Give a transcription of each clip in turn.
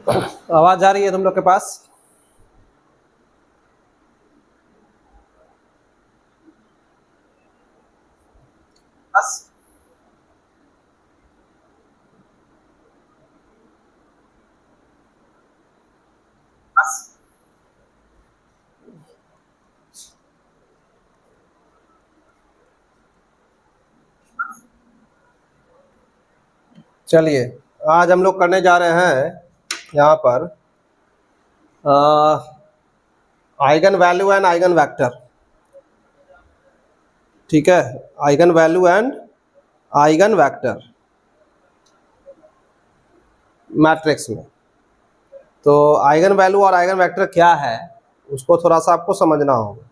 आवाज जा रही है तुम लोग के पास? बस बस चलिए, आज हम लोग करने जा रहे हैं यहाँ पर eigen value and eigen vector. ठीक है, eigen value and eigen vector matrix में। तो आइगन वैल्यू और आइगन वेक्टर क्या है उसको थोड़ा सा आपको समझना होगा।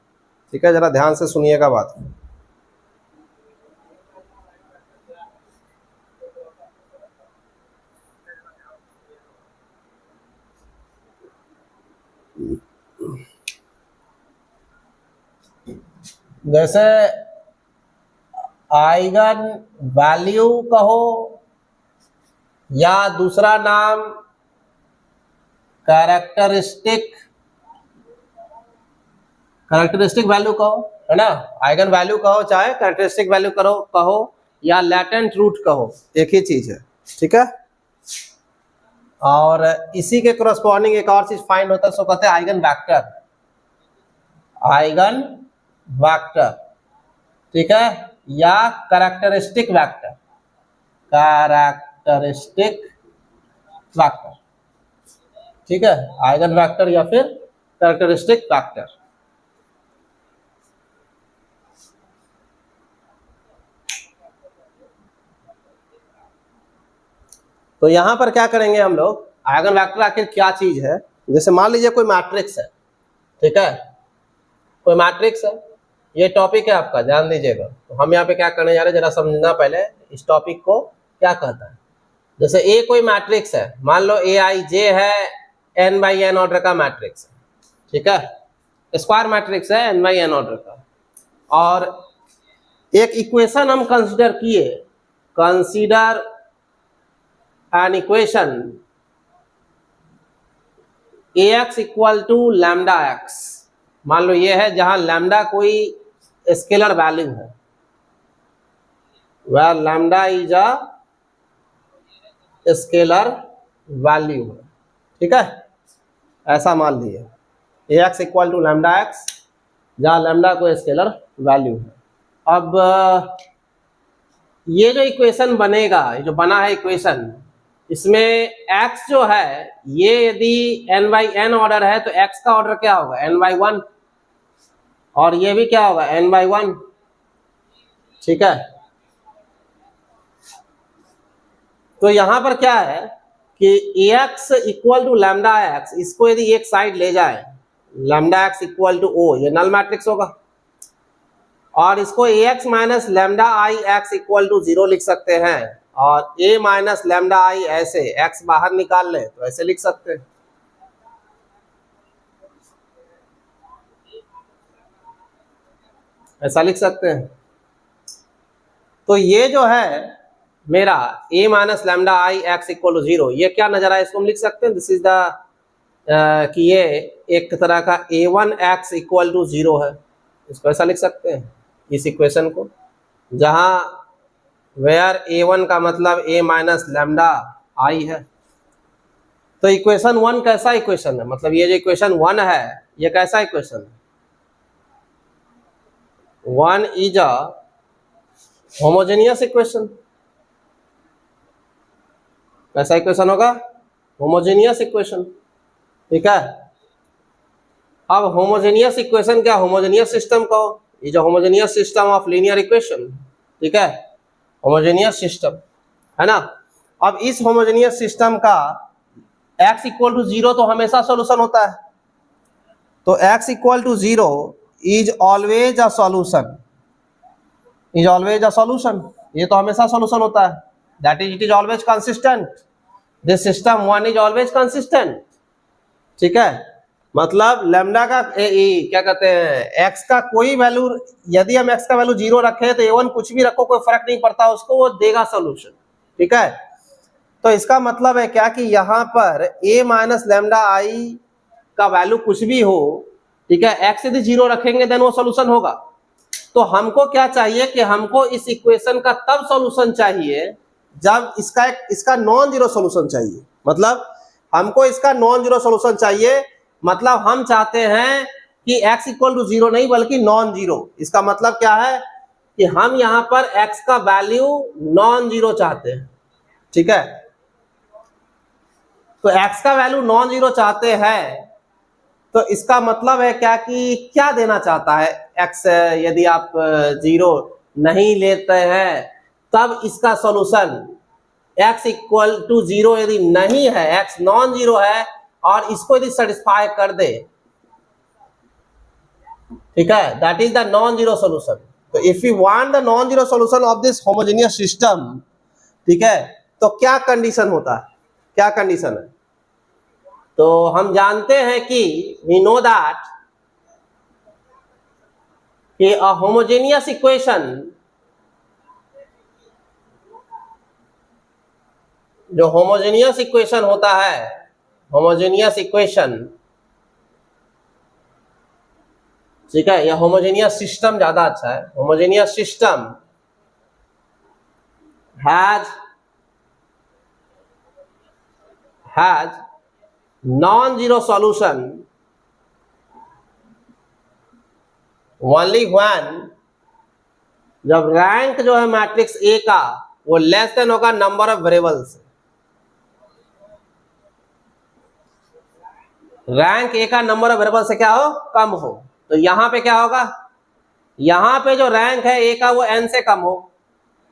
ठीक है, जरा ध्यान से सुनिएगा बात। जैसे आइगन वैल्यू कहो या दूसरा नाम कैरेक्टरिस्टिक वैल्यू कहो, है ना। आइगन वैल्यू कहो चाहे कैरेक्टरिस्टिक वैल्यू कहो या लैटेंट रूट कहो, एक ही चीज है। ठीक है, और इसी के कोरस्पॉन्डिंग एक और चीज फाइंड होता है, सो कहते हैं आइगन वेक्टर। आइगन वेक्टर, ठीक है, या कैरेक्टरिस्टिक वेक्टर। ठीक है, आइगन वेक्टर या फिर कैरेक्टरिस्टिक वेक्टर। तो यहां पर क्या करेंगे हम लोग, आइगन वेक्टर आखिर क्या चीज है। जैसे मान लीजिए कोई मैट्रिक्स है, ठीक है, कोई मैट्रिक्स है, ये टॉपिक है आपका, ध्यान दीजिएगा। तो हम यहाँ पे क्या करने जा रहे हैं, जरा समझना पहले इस टॉपिक को क्या कहता है। जैसे ए कोई मैट्रिक्स है, मान लो ए आई जे है, एन बाई एन ऑर्डर का मैट्रिक्स है, ठीक है, स्क्वायर मैट्रिक्स है एन बाई एन ऑर्डर का। और एक इक्वेशन हम कंसिडर किए, consider an equation ax equal to lambda X. मान लो ये है जहां लैम्डा कोई स्केलर वैल्यू है, where lambda is a scalar value है। ठीक है, ऐसा मान लीजिए ax equal to lambda X, जहां लैम्डा कोई स्केलर वैल्यू है। अब ये जो इक्वेशन बनेगा, ये जो बना है इक्वेशन, इसमें x जो है ये यदि n बाई एन ऑर्डर है तो x का ऑर्डर क्या होगा, n बाई वन, और ये भी क्या होगा, n बाई वन। ठीक है, तो यहां पर क्या है कि ax equal to lambda X, इसको यदि एक साइड ले जाए, lambda X equal to O, ये नल मैट्रिक्स होगा। और इसको ax minus lambda I X equal to 0 लिख सकते हैं, और a माइनस लैम्डा आई ऐसे x बाहर निकाल ले तो ऐसे लिख सकते हैं। ऐसा लिख सकते हैं। तो ये जो है मेरा a minus lambda I X equal to 0, ये क्या नजर आया, इसको हम लिख सकते हैं, दिस इज द कि ये एक तरह का a1 x इक्वल टू 0 है, इसको ऐसा लिख सकते हैं इस इक्वेशन को, जहां वेयर a1 का मतलब a माइनस लैम्डा आई है। तो इक्वेशन 1 कैसा इक्वेशन है, मतलब ये जो इक्वेशन 1 है ये कैसा इक्वेशन है, 1 इज अ होमोजेनियस इक्वेशन। कैसा इक्वेशन होगा, होमोजेनियस इक्वेशन। ठीक है, अब होमोजेनियस इक्वेशन क्या, होमोजेनियस सिस्टम कहो, ये जो homogeneous system of linear equation, ठीक है, होमोजेनियस सिस्टम है ना। अब इस होमोजेनियस सिस्टम का x इक्वल टू 0 तो हमेशा सॉल्यूशन होता है, तो x equal to 0 is always a solution, is always a solution, ये तो हमेशा सॉल्यूशन होता है, that is it is always consistent, this system 1 is always consistent. ठीक है, मतलब लैम्डा का क्या कहते हैं, x का कोई वैल्यू, यदि हम x का वैल्यू 0 रखें तो a1 कुछ भी रखो कोई फर्क नहीं पड़ता उसको, वो देगा सॉल्यूशन। ठीक है, तो इसका मतलब है क्या कि यहाँ पर a माइनस लैम्डा आई का वैल्यू कुछ भी हो, ठीक है, x यदि 0 रखेंगे देन वो सोल्यूशन होगा। तो हमको क्या चाहिए कि हमको इस इक्वेशन का तब सॉल्यूशन चाहिए जब इसका नॉन जीरो सॉल्यूशन चाहिए। मतलब हमको इसका नॉन जीरो सॉल्यूशन चाहिए, मतलब हम चाहते हैं कि x इक्वल टू 0 नहीं बल्कि नॉन जीरो। इसका मतलब क्या है कि हम यहाँ पर x का वैल्यू नॉन जीरो चाहते हैं, ठीक है। तो x का वैल्यू नॉन जीरो चाहते हैं, तो इसका मतलब है क्या कि क्या देना चाहता है x, यदि आप 0 नहीं लेते हैं तब इसका सॉल्यूशन x इक्वल टू 0 यदि नहीं है, x नॉन जीरो है और इसको यदि सेटिस्फाई कर दे, ठीक है, that is the non zero solution. तो if you want the non zero solution of this homogeneous system, ठीक है, तो क्या कंडीशन होता है, क्या कंडीशन है? तो हम जानते हैं कि वी नो दैट कि अ होमोजेनियस इक्वेशन, जो होमोजेनियस इक्वेशन होता है, होमोजेनियस इक्वेशन, ठीक है, या होमोजेनियस सिस्टम ज्यादा अच्छा है। Homogeneous system has non zero solution only when, जब रैंक जो है मैट्रिक्स ए का वो लेस देन होगा number of variables. Rank A का नंबर ऑफ वेरिएबल से क्या हो, कम हो। तो यहां पे क्या होगा, यहां पे जो रैंक है ए का वो n से कम हो,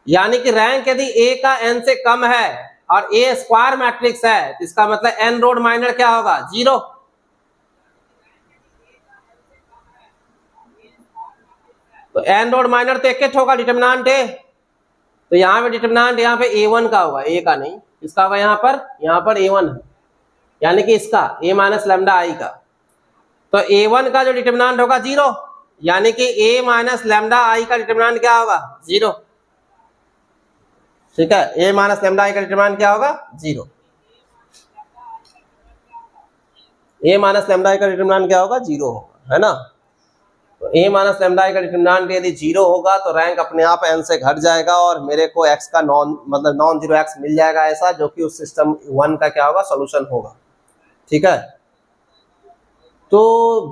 यानी कि रैंक यदि ए का n से कम है और ए स्क्वायर मैट्रिक्स है तो इसका मतलब n रोड माइनर क्या होगा, 0। तो n रोड माइनर तो एक होगा डिटरमिनेंट ए, तो यहाँ पे डिटरमिनेंट यहाँ पे a1 का होगा, a का नहीं, इसका होगा यहाँ पर a1 है, यानी कि इसका a माइनस लैम्डा आई का। तो a1 का जो डिटरमिनेंट होगा 0, यानी कि a माइनस लैम्डा आई का डिटरमिनेंट क्या होगा, 0, ठीक है। a माइनस लैम्डा आई का डिटरमिनेंट क्या होगा, 0। a माइनस लैम्डा आई का डिटरमिनेंट क्या होगा, 0 होगा, है ना। तो a माइनस लैम्डा आई का डिटरमिनेंट यदि 0 होगा तो रैंक अपने आप n से घट जाएगा और मेरे को x का नॉन जीरो x मिल जाएगा ऐसा, जो कि उस सिस्टम 1 का क्या होगा, सॉल्यूशन होगा, ठीक है। तो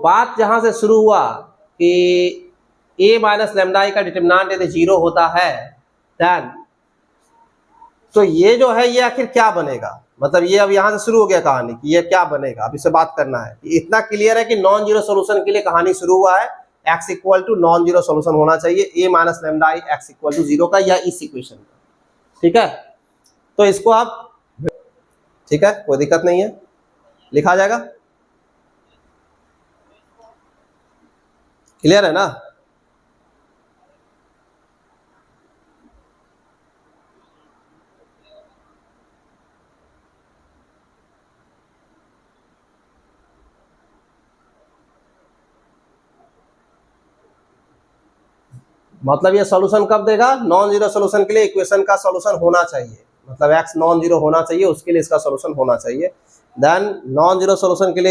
बात जहां से शुरू हुआ कि a माइनस लैम्डा आई का डिटरमिनेंट यदि 0 होता है देन, तो ये जो है ये आखिर क्या बनेगा, मतलब ये अब यहां से शुरू हो गया कहानी कि ये क्या बनेगा। अब इससे बात करना है, इतना क्लियर है कि नॉन जीरो सॉल्यूशन के लिए कहानी शुरू हुआ है, x equal to non zero solution होना चाहिए a minus lambda I x equal to 0 का, या इस इक्वेशन का, ठीक है। तो इसको आप, ठीक है, कोई दिक्कत नहीं है, लिखा जाएगा, क्लियर है ना। मतलब ये सॉल्यूशन कब देगा, नॉन जीरो सॉल्यूशन के लिए इक्वेशन का सॉल्यूशन होना चाहिए, मतलब x नॉन जीरो होना चाहिए, उसके लिए इसका सॉल्यूशन होना चाहिए। देन नॉन जीरो सॉल्यूशन के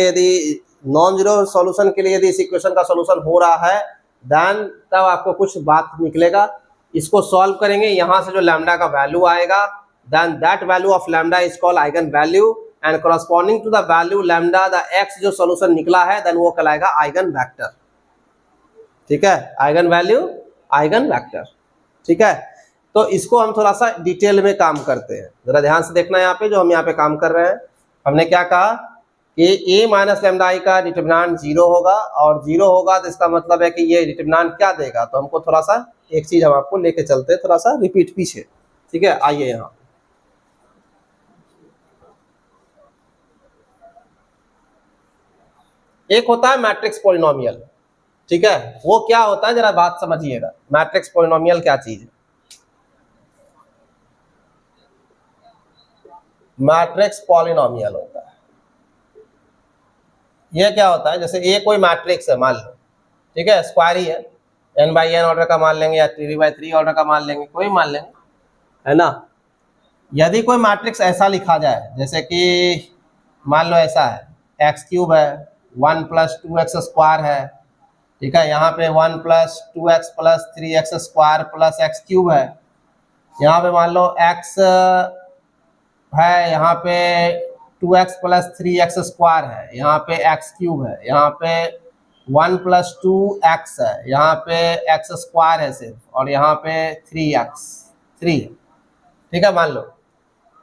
लिए यदि इस इक्वेशन का सॉल्यूशन हो रहा है देन तब आपको कुछ बात निकलेगा, इसको सॉल्व करेंगे, यहाँ से जो लैम्डा का वैल्यू आएगा then that value of lambda is called eigenvalue and corresponding to the value lambda the x जो सॉल्यूशन निकला है देन वो कहलाएगा आइगन वेक्टर, ठीक है, आइगन वैल्यू आइगन वेक्टर, ठीक है। तो इसको हम थोड़ा सा डिटेल में काम करते हैं, जरा ध्यान से देखना यहाँ पे जो हम यहाँ पे काम कर रहे हैं। हमने क्या कहा कि a माइनस लैम्डा आई का डिटरमिनेंट 0 होगा, और 0 होगा तो इसका मतलब है कि ये डिटरमिनेंट क्या देगा। तो हमको थोड़ा सा एक चीज हम आपको लेके चलते हैं, थोड़ा सा रिपीट पीछे, ठीक है। आइए यहाँ एक होता है मैट्रिक्स पॉलिनोमियल, ठीक है, वो क्या होता है जरा बात समझिएगा। मैट्रिक्स पॉलिनोमियल क्या चीज है, मैट्रिक्स पॉलिनोमियल होता है, ये क्या होता है, जैसे ए कोई मैट्रिक्स है मान लो, ठीक है, स्क्वायर ही है, n बाई n ऑर्डर का मान लेंगे या 3 बाई 3 ऑर्डर का मान लेंगे, कोई मान लेंगे, है ना। यदि कोई मैट्रिक्स ऐसा लिखा जाए, जैसे कि मान लो ऐसा है, एक्स क्यूब है, 1 + 2x स्क्वायर है, ठीक है, यहाँ पे 1 + 2x + 3x square + x cube है, यहाँ पे मान लो x है, यहाँ पे 2x + 3x स्क्वायर है, यहाँ पे x क्यूब है, यहाँ पे 1 + 2x है, यहाँ पे x स्क्वायर है सिर्फ, और यहाँ पे 3 ठीक है मान लो।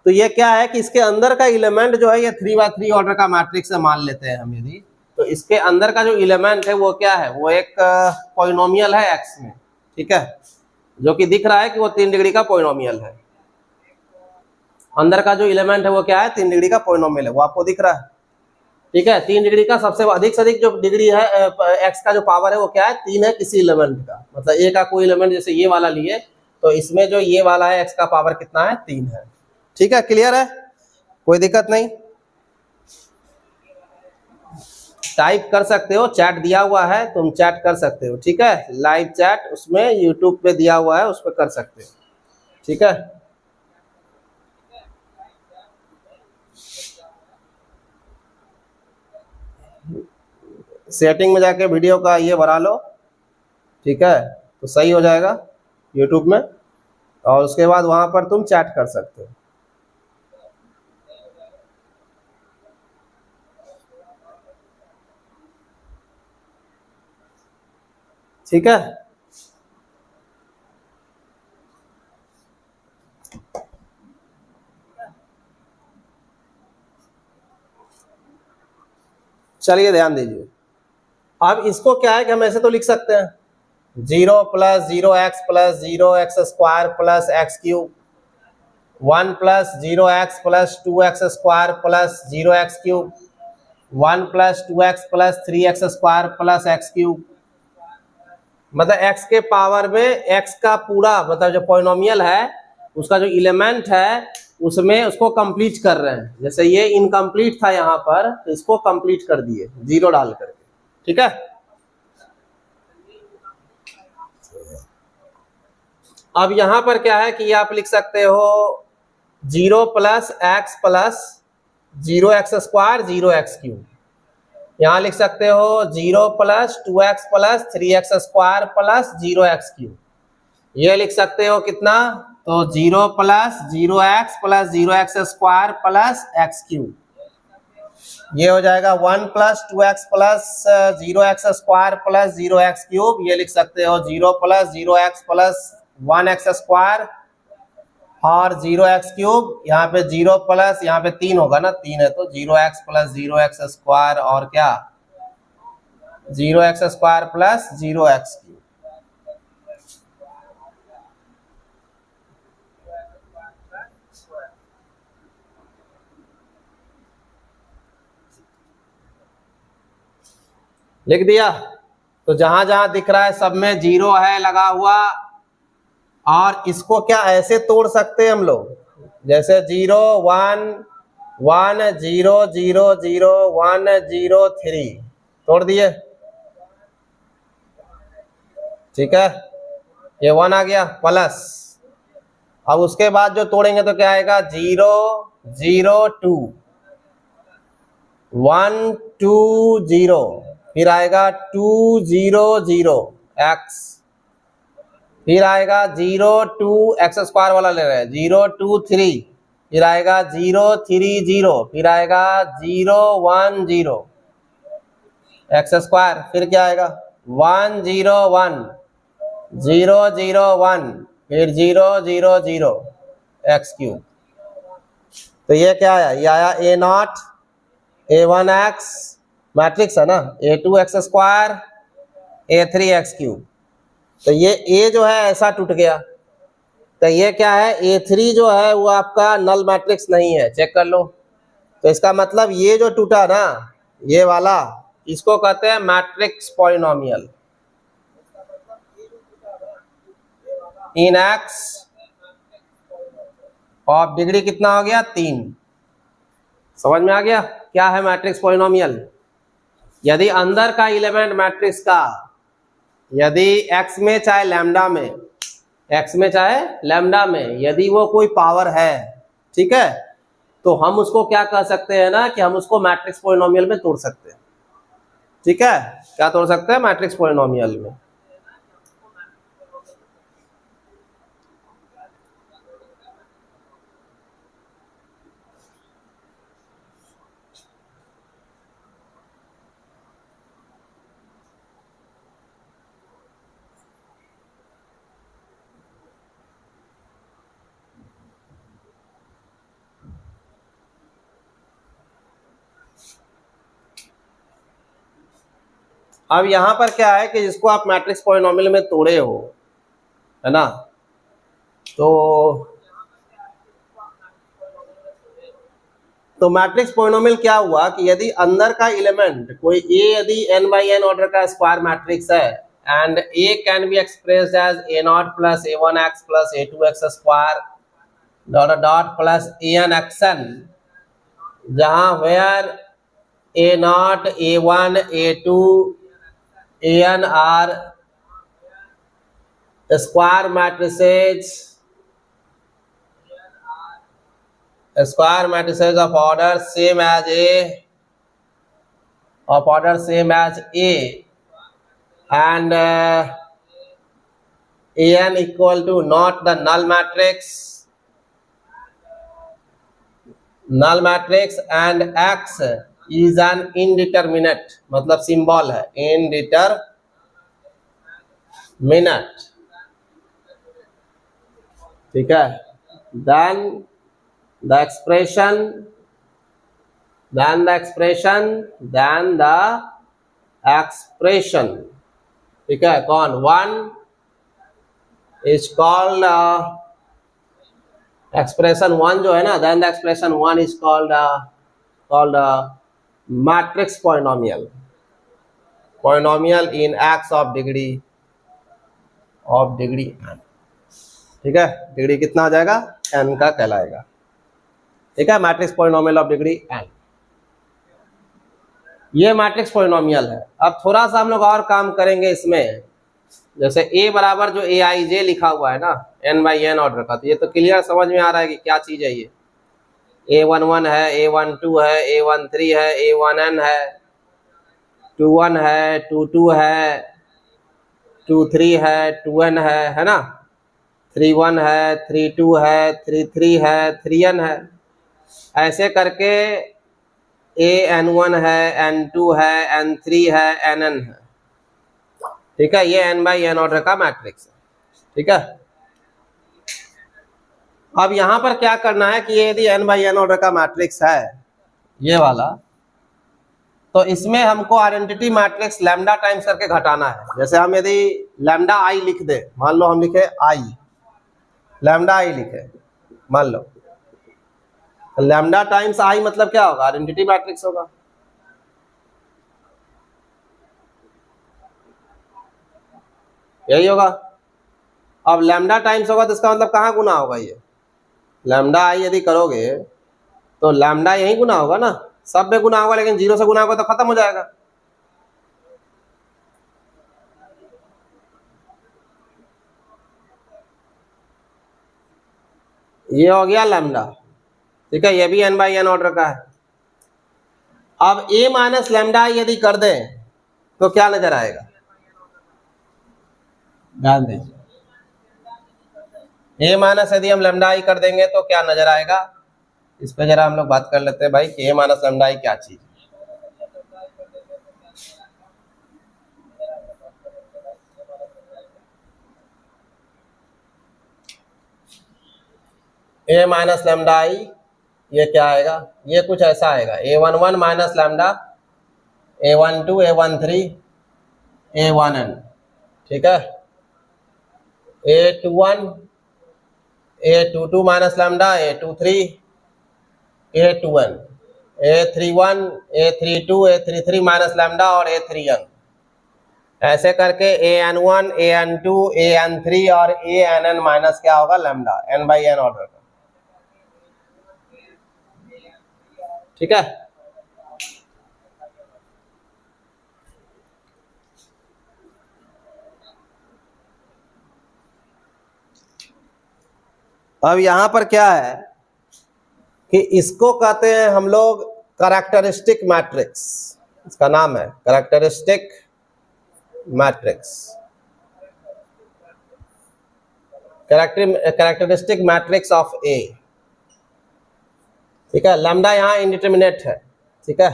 तो ये क्या है कि इसके अंदर का एलिमेंट जो है ये 3x3 ऑर्डर का मैट्रिक्स है मान लेते हैं हम। यदि तो इसके अंदर का जो एलिमेंट है वो क्या है, वो एक पॉलिनोमियल है x में, ठीक है, जो कि दिख रहा है कि वो 3 डिग्री का पॉलिनोमियल है। अंदर का जो एलिमेंट है वो क्या है, 3 डिग्री का पॉलिनोमियल है, वो आपको दिख रहा है, ठीक है। 3 डिग्री का सबसे अधिक से अधिक जो डिग्री है x का जो पावर है वो क्या है, 3 है किसी एलिमेंट का, मतलब a का कोई एलिमेंट जैसे ये वाला लिए तो इसमें जो ये वाला है x का पावर कितना है, 3 है, ठीक है। क्लियर है, कोई दिक्कत नहीं, टाइप कर सकते हो, चैट दिया हुआ है, तुम चैट कर सकते हो, ठीक है, लाइव चैट उसमें यूट्यूब पे दिया हुआ है, उस पर कर सकते हो, ठीक है। सेटिंग में जाके वीडियो का ये भरा लो, ठीक है, तो सही हो जाएगा यूट्यूब में, और उसके बाद वहां पर तुम चैट कर सकते हो। ठीक है, चलिए ध्यान दीजिए। अब इसको क्या है कि हम ऐसे तो लिख सकते हैं 0 + 0x + 0x square + x cube, 1 + 0x + 2x square + 0x cube, 1 + 2x + 3x square + x cube, मतलब x के पावर में x का पूरा, मतलब जो पॉलिनोमियल है उसका जो एलिमेंट है उसमें उसको कंप्लीट कर रहे हैं। जैसे ये इनकम्प्लीट था यहाँ पर, तो इसको कंप्लीट कर दिए 0 डाल करके, ठीक है। अब यहाँ पर क्या है कि आप लिख सकते हो 0 + x + 0x square 0x cube, यहाँ लिख सकते हो 0 + 2x + 3x square + 0x cube, ये लिख सकते हो कितना, तो 0 + 0x + 0x square + x cube, ये हो जाएगा 1 + 2x + 0x square + 0x cube, ये लिख सकते हो 0 + 0x + 1x स्क्वायर और 0x क्यूब, यहाँ पे 0 + यहाँ पे 3 होगा ना, 3 है तो 0x + 0x स्क्वायर और क्या 0x स्क्वायर + 0x क्यूब। लिख दिया, तो जहां जहां दिख रहा है सब में 0 है लगा हुआ, और इसको क्या ऐसे तोड़ सकते हैं हम लोग, जैसे 0 1 1 0 0 0 1 0 3 तोड़ दिए, ठीक है, ये 1 आ गया प्लस। अब उसके बाद जो तोड़ेंगे तो क्या आएगा 0 0 2 1 2 0, फिर आएगा 2 0 0 x, फिर आएगा 0 2 x स्क्वायर वाला ले रहे हैं 0 2 3, फिर आएगा 0 3 0, फिर आएगा 0 1 0 x स्क्वायर, फिर क्या आएगा 1 0 1 0 0 1, फिर 0 0 0 x क्यूब। तो ये क्या आया, ये आया a0 a1x मैट्रिक्स है ना, a2x स्क्वायर a3x क्यूब। तो ये a जो है ऐसा टूट गया, तो ये क्या है a3 जो है वो आपका नल मैट्रिक्स नहीं है, चेक कर लो। तो इसका मतलब ये जो टूटा ना ये वाला, इसको कहते हैं मैट्रिक्स पॉलिनोमियल इन x, और डिग्री कितना हो गया 3। समझ में आ गया क्या है मैट्रिक्स पॉलिनोमियल। यदि अंदर का एलिमेंट मैट्रिक्स का, यदि x में चाहे लैम्डा में, x में चाहे लैम्डा में, यदि वो कोई पावर है ठीक है, तो हम उसको क्या कह सकते हैं ना कि हम उसको मैट्रिक्स पॉलिनोमियल में तोड़ सकते हैं। ठीक है, क्या तोड़ सकते हैं? मैट्रिक्स पॉलिनोमियल में। अब यहां पर क्या है कि जिसको आप मैट्रिक्स पॉलिनोमियल में तोड़े हो, है ना, तो मैट्रिक्स पॉलिनोमियल क्या हुआ कि यदि अंदर का एलिमेंट कोई ए यदि n बाई एन ऑर्डर का स्क्वायर मैट्रिक्स है and A can be expressed as A not plus A one X plus A two X square dot dot plus A N x n, जहां where A not A one A two A N are square matrices of order same as A, of order same as A, and An equal to not the null matrix, and X is an indeterminate, मतलब symbol है indeterminate, ठीक है, then the expression, ठीक है, कौन one is called expression one जो है ना, then the expression one is called matrix polynomial in X of degree n, ठीक है, डिग्री कितना आ जाएगा? n का कहलाएगा, ठीक है, matrix polynomial of degree n, ये मैट्रिक्स पॉलिनोमियल है। अब थोड़ा सा हम लोग और काम करेंगे इसमें, जैसे a बराबर जो ए आई जे लिखा हुआ है ना n बाई एन ऑर्डर का, तो ये तो क्लियर समझ में आ रहा है कि क्या चीज है ये। A11 है, A12 है, A13 है, A1n है, 21 है, 22 है, 23 है, 2n है ना, 31 है, 32 है, 33 है, 3n है, ऐसे करके an1 है, n2 है, n3 है, nn है, ठीक है, ये n बाई एन ऑर्डर का मैट्रिक्स है, ठीक है। अब यहां पर क्या करना है कि ये यदि n बाई एन ऑर्डर का मैट्रिक्स है ये वाला, तो इसमें हमको आइडेंटिटी मैट्रिक्स लैम्डा टाइम्स करके घटाना है। जैसे हम यदि लैम्डा आई लिख दे, मान लो हम लिखे आई, लैम्डा आई लिखे, मान लो लैम्डा टाइम्स आई मतलब क्या होगा? आइडेंटिटी मैट्रिक्स होगा, यही होगा। अब लैम्डा टाइम्स होगा तो इसका मतलब कहाँ गुना होगा? ये लैम्डा आई यदि करोगे तो लैम्डा यही गुना होगा ना, सब में गुना होगा, लेकिन जीरो से गुना होगा तो खत्म हो जाएगा। ये हो गया लैम्डा, ठीक है, ये भी n बाई एन ऑर्डर का है। अब a माइनस लैम्डा यदि कर दें तो क्या नजर आएगा? ध्यान दीजिए, a माइनस यदि हम लैम्डा आई कर देंगे तो क्या नजर आएगा? इस पे जरा हम लोग बात कर लेते हैं भाई कि a माइनस लैम्डा आई क्या चीज है। a माइनस लैम्डा आई ये क्या आएगा? ये कुछ ऐसा आएगा, a11 minus lambda a12 a13 a1n, ठीक है, a21 a22 minus lambda a23 a2n, a31 a32 a33 minus lambda और a3n, ऐसे करके an1 an2 an3 और ann माइनस क्या होगा? Lambda, n by N order का, ठीक है। अब यहां पर क्या है कि इसको कहते हैं हम लोग कैरेक्टरिस्टिक मैट्रिक्स। इसका नाम है characteristic matrix, characteristic matrix of A. ठीक है, लैम्डा यहाँ इंडिटरमिनेट है। ठीक है,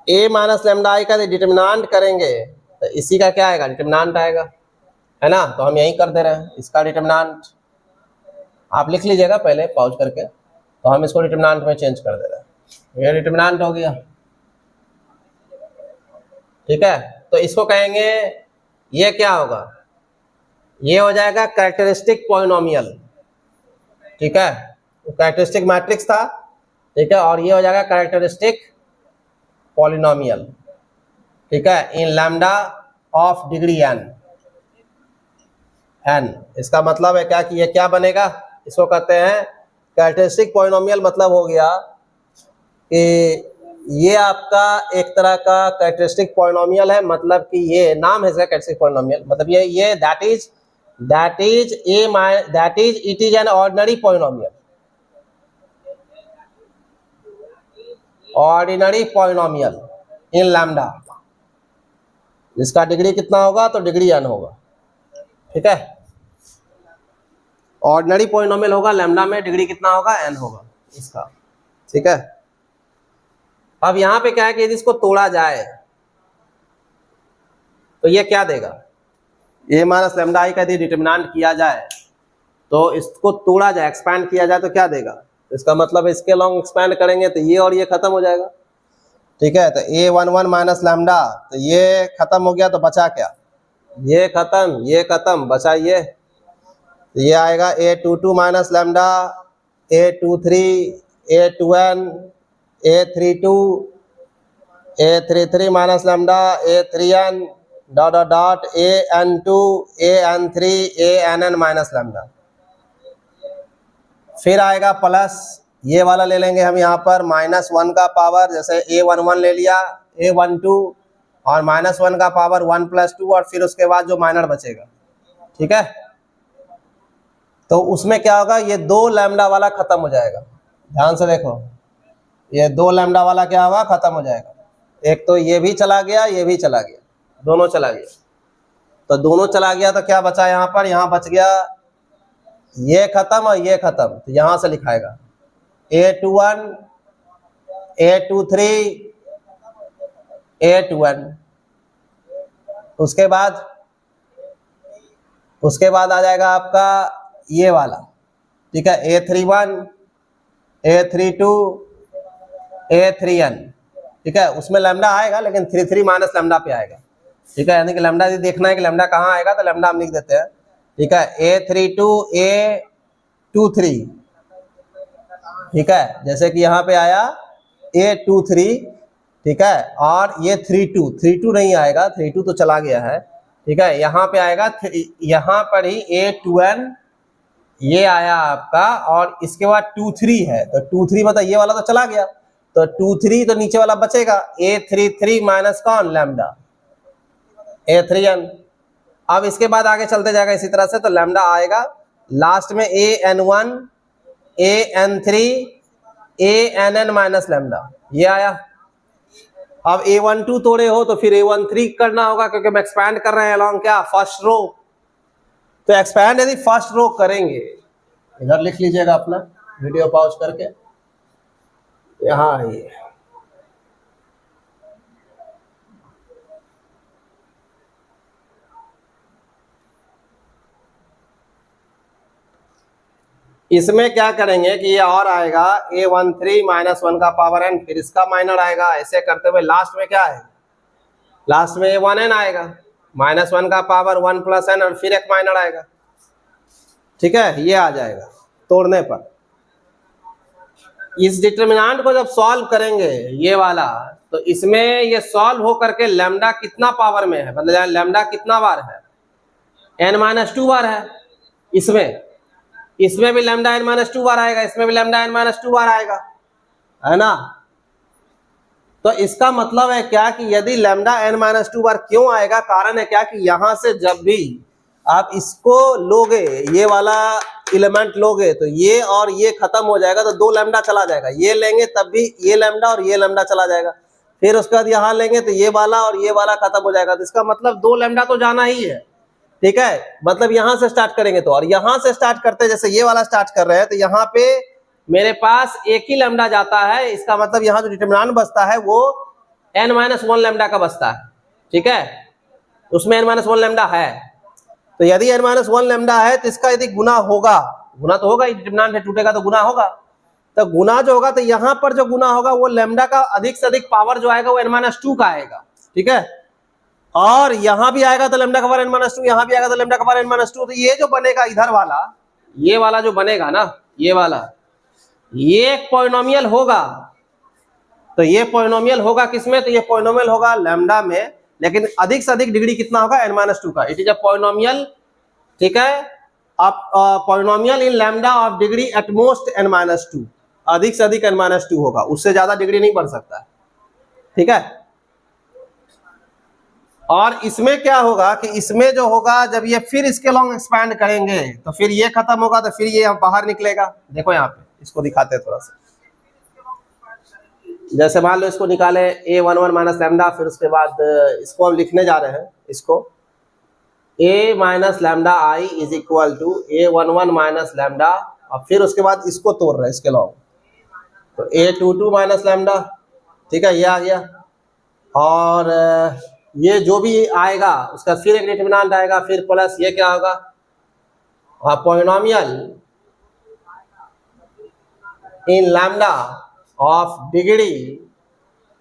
ए माइनस लैम्डा आई का डिटरमिनेंट करेंगे तो इसी का क्या आएगा, डिटरमिनेंट आएगा, है ना। तो हम यही कर दे रहे हैं, इसका डिटरमिनेंट आप लिख लीजिएगा पहले पॉज करके। तो हम इसको डिटरमिनेंट में चेंज कर दे रहे हैं, ये डिटरमिनेंट हो गया। ठीक है, तो इसको कहेंगे, ये क्या होगा, ये हो जाएगा कैरेक्टरिस्टिक पॉलिनोमियल। ठीक है, कैरेक्टरिस्टिक मैट्रिक्स था। ठीक है, और ये हो जाएगा कैरेक्टरिस्टिक पॉलिनोमियल। ठीक है, इन लैम्डा ऑफ डिग्री एन। इसका मतलब है क्या कि ये क्या बनेगा, इसको कहते हैं कैरेक्टरिस्टिक पॉलिनोमियल। मतलब हो गया कि ये आपका एक तरह का कैरेक्टरिस्टिक पॉलिनोमियल है, मतलब कि ये नाम है इसका कैरेक्टरिस्टिक पॉलिनोमियल। मतलब ये that is it is an ordinary polynomial. Ordinary polynomial in lambda, जिसका डिग्री कितना होगा, तो डिग्री n होगा। ठीक है, ऑर्डिनरी पॉलिनोमियल होगा लैम्डा में, डिग्री कितना होगा, n होगा इसका। ठीक है, अब यहां पे क्या है कि यदि इसको तोड़ा जाए तो ये क्या देगा, ए माइनस लैम्डा आई का यदि डिटरमिनेंट किया जाए तो इसको तोड़ा जाए, एक्सपैंड किया जाए तो क्या देगा। इसका मतलब इसके लॉन्ग एक्सपैंड करेंगे तो ये और ये खत्म हो जाएगा। ठीक है, तो a11 माइनस लैम्डा, तो ये खत्म हो गया, तो बचा क्या, ये खत्म, बचा ये। तो ये आएगा a22 minus lambda, a23, a2n, a32, a33 minus lambda, a3n dot dot dot an2, an3, ann minus lambda. फिर आएगा प्लस, ये वाला ले लेंगे हम यहाँ पर -1 का पावर, जैसे a11 ले लिया, a12 और -1 का पावर 1 + 2, और फिर उसके बाद जो माइनर बचेगा। ठीक है, तो उसमें क्या होगा, ये 2 लैम्डा वाला खत्म हो जाएगा। ध्यान से देखो, ये 2 लैम्डा वाला क्या होगा, खत्म हो जाएगा। एक तो ये भी चला गया, ये भी चला गया, दोनों चला गया। तो दोनों चला गया तो क्या बचा यहाँ पर, यहाँ बच गया ये खत्म और ये खत्म। तो यहाँ से लिखाएगा a21, a23, a2n। उसके बाद आ जाएगा आपका ये वाला। ठीक है, a31, a32, a3n। ठीक है, उसमें लैम्डा आएगा लेकिन 33 माइनस लैम्डा पे आएगा। ठीक है, यानी कि लैम्डा यदि देखना है कि लैम्डा कहाँ आएगा तो लैम्डा हम लिख देते हैं। ठीक है, a32, a23। ठीक है, जैसे कि यहाँ पे आया a23। ठीक है, और ये 32 नहीं आएगा, 32 तो चला गया है। ठीक है, यहाँ पे आएगा, यहाँ पर ही a2n ये आया आपका, और इसके बाद 23 है। तो 23 मतलब ये वाला तो चला गया, तो 23 तो नीचे वाला बचेगा, a33 माइनस कौन, लैम्डा, a3n। अब इसके बाद आगे चलते जाएगा इसी तरह से, तो लैम्डा आएगा लास्ट में an1, an3, ann minus lambda, ये आया। अब a12 तोड़े हो तो फिर a13 करना होगा, क्योंकि हम एक्सपैंड कर रहे हैं अलॉन्ग क्या, फर्स्ट रो। तो एक्सपैंड यदि फर्स्ट रो करेंगे, इधर लिख लीजिएगा अपना वीडियो पॉज करके, यहाँ आइए। इसमें क्या करेंगे कि ये और आएगा a13 -1 का पावर n, फिर इसका माइनर आएगा। ऐसे करते हुए लास्ट में क्या आएगा, लास्ट में a1n आएगा, -1 का पावर 1 + n, और फिर एक माइनर आएगा। ठीक है, ये आ जाएगा तोड़ने पर। इस डिटरमिनेंट को जब सॉल्व करेंगे ये वाला, तो इसमें ये सॉल्व हो करके लैम्डा कितना पावर में है, मतलब लैम्डा कितना बार है, n-2 बार है। इसमें भी लैम्डा n-2 बार आएगा, इसमें भी लैम्डा n-2 बार आएगा, है ना। तो इसका मतलब है क्या कि यदि लैम्डा n-2 बार क्यों आएगा, कारण है क्या कि यहां से जब भी आप इसको लोगे, ये वाला एलिमेंट लोगे तो ये और ये खत्म हो जाएगा, तो 2 लैम्डा चला जाएगा। ये लेंगे तब भी ये लैम्डा और ये लैम्डा चला जाएगा। फिर उसके बाद यहाँ लेंगे तो ये वाला और ये वाला खत्म हो जाएगा। तो इसका मतलब 2 लैम्डा तो जाना ही है, ठीक है। मतलब यहाँ से स्टार्ट करेंगे तो, और यहाँ से स्टार्ट करते जैसे ये वाला स्टार्ट कर रहे हैं तो यहाँ पे मेरे पास एक ही लैम्डा जाता है। इसका मतलब यहाँ जो डिटरमिनेंट बचता है वो n-1 लैम्डा का बचता है, ठीक है। उसमें n-1 लैम्डा है, तो यदि n-1 लैम्डा है तो इसका यदि गुना होगा, गुना तो होगा, डिटरमिनेंट टूटेगा तो गुना होगा। तो गुना जो होगा तो यहाँ पर जो गुना होगा वो लैम्डा का अधिक से अधिक पावर जो आएगा वो n-2 का आएगा, ठीक है। और यहाँ भी आएगा तो लैम्डा का पावर n-2, यहाँ भी आएगा तो लैम्डा का पावर n-2। तो ये जो बनेगा इधर वाला, ये वाला जो बनेगा ना, ये वाला, ये एक पॉलिनोमियल होगा। तो ये पॉलिनोमियल होगा किसमें? तो ये पॉलिनोमियल होगा लैम्डा में, लेकिन अधिक से अधिक डिग्री कितना होगा? n-2 का। इट इज अ पॉलिनोमियल, ठीक है, आप polynomial in lambda of degree at most n-2। अधिक से अधिक n-2 होगा, उससे ज्यादा डिग्री नहीं बढ़ सकता, ठीक है। और इसमें क्या होगा कि इसमें जो होगा, जब ये फिर इसके लॉन्ग एक्सपैंड करेंगे तो फिर ये खत्म होगा, तो फिर ये बाहर निकलेगा। देखो यहाँ पे इसको दिखाते हैं थोड़ा सा। जैसे मान लो इसको निकाले a11 माइनस लैम्डा, फिर उसके बाद इसको हम लिखने जा रहे हैं, इसको a minus lambda I is equal to a11 minus lambda, और फिर उसके बाद इसको तोड़ रहे हैं इसके लॉन्ग, तो a22 माइनस लैम्डा, ठीक है, ये आ गया। और ये जो भी आएगा उसका फिर एक डिटरमिनेंट आएगा, फिर प्लस ये क्या होगा, polynomial in lambda of degree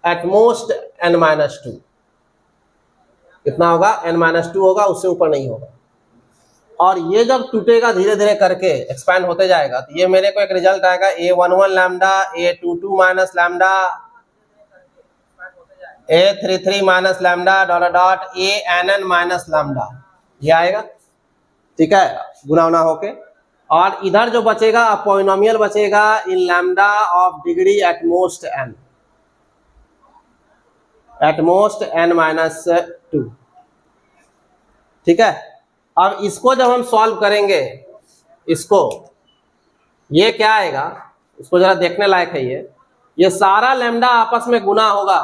at most n-2। कितना होगा? n-2 होगा, उससे ऊपर नहीं होगा। और ये जब टूटेगा धीरे धीरे करके, एक्सपैंड होते जाएगा, तो ये मेरे को एक रिजल्ट आएगा a11 lambda, a22 minus lambda, a33 minus lambda dot dot ann minus lambda, ये आएगा, ठीक है, गुना उना होके। और इधर जो बचेगा पॉलिनोमियल बचेगा in lambda of degree at most n-2, ठीक है। अब इसको जब हम सॉल्व करेंगे, इसको, ये क्या आएगा, इसको जरा देखने लायक है। ये सारा लैम्डा आपस में गुना होगा,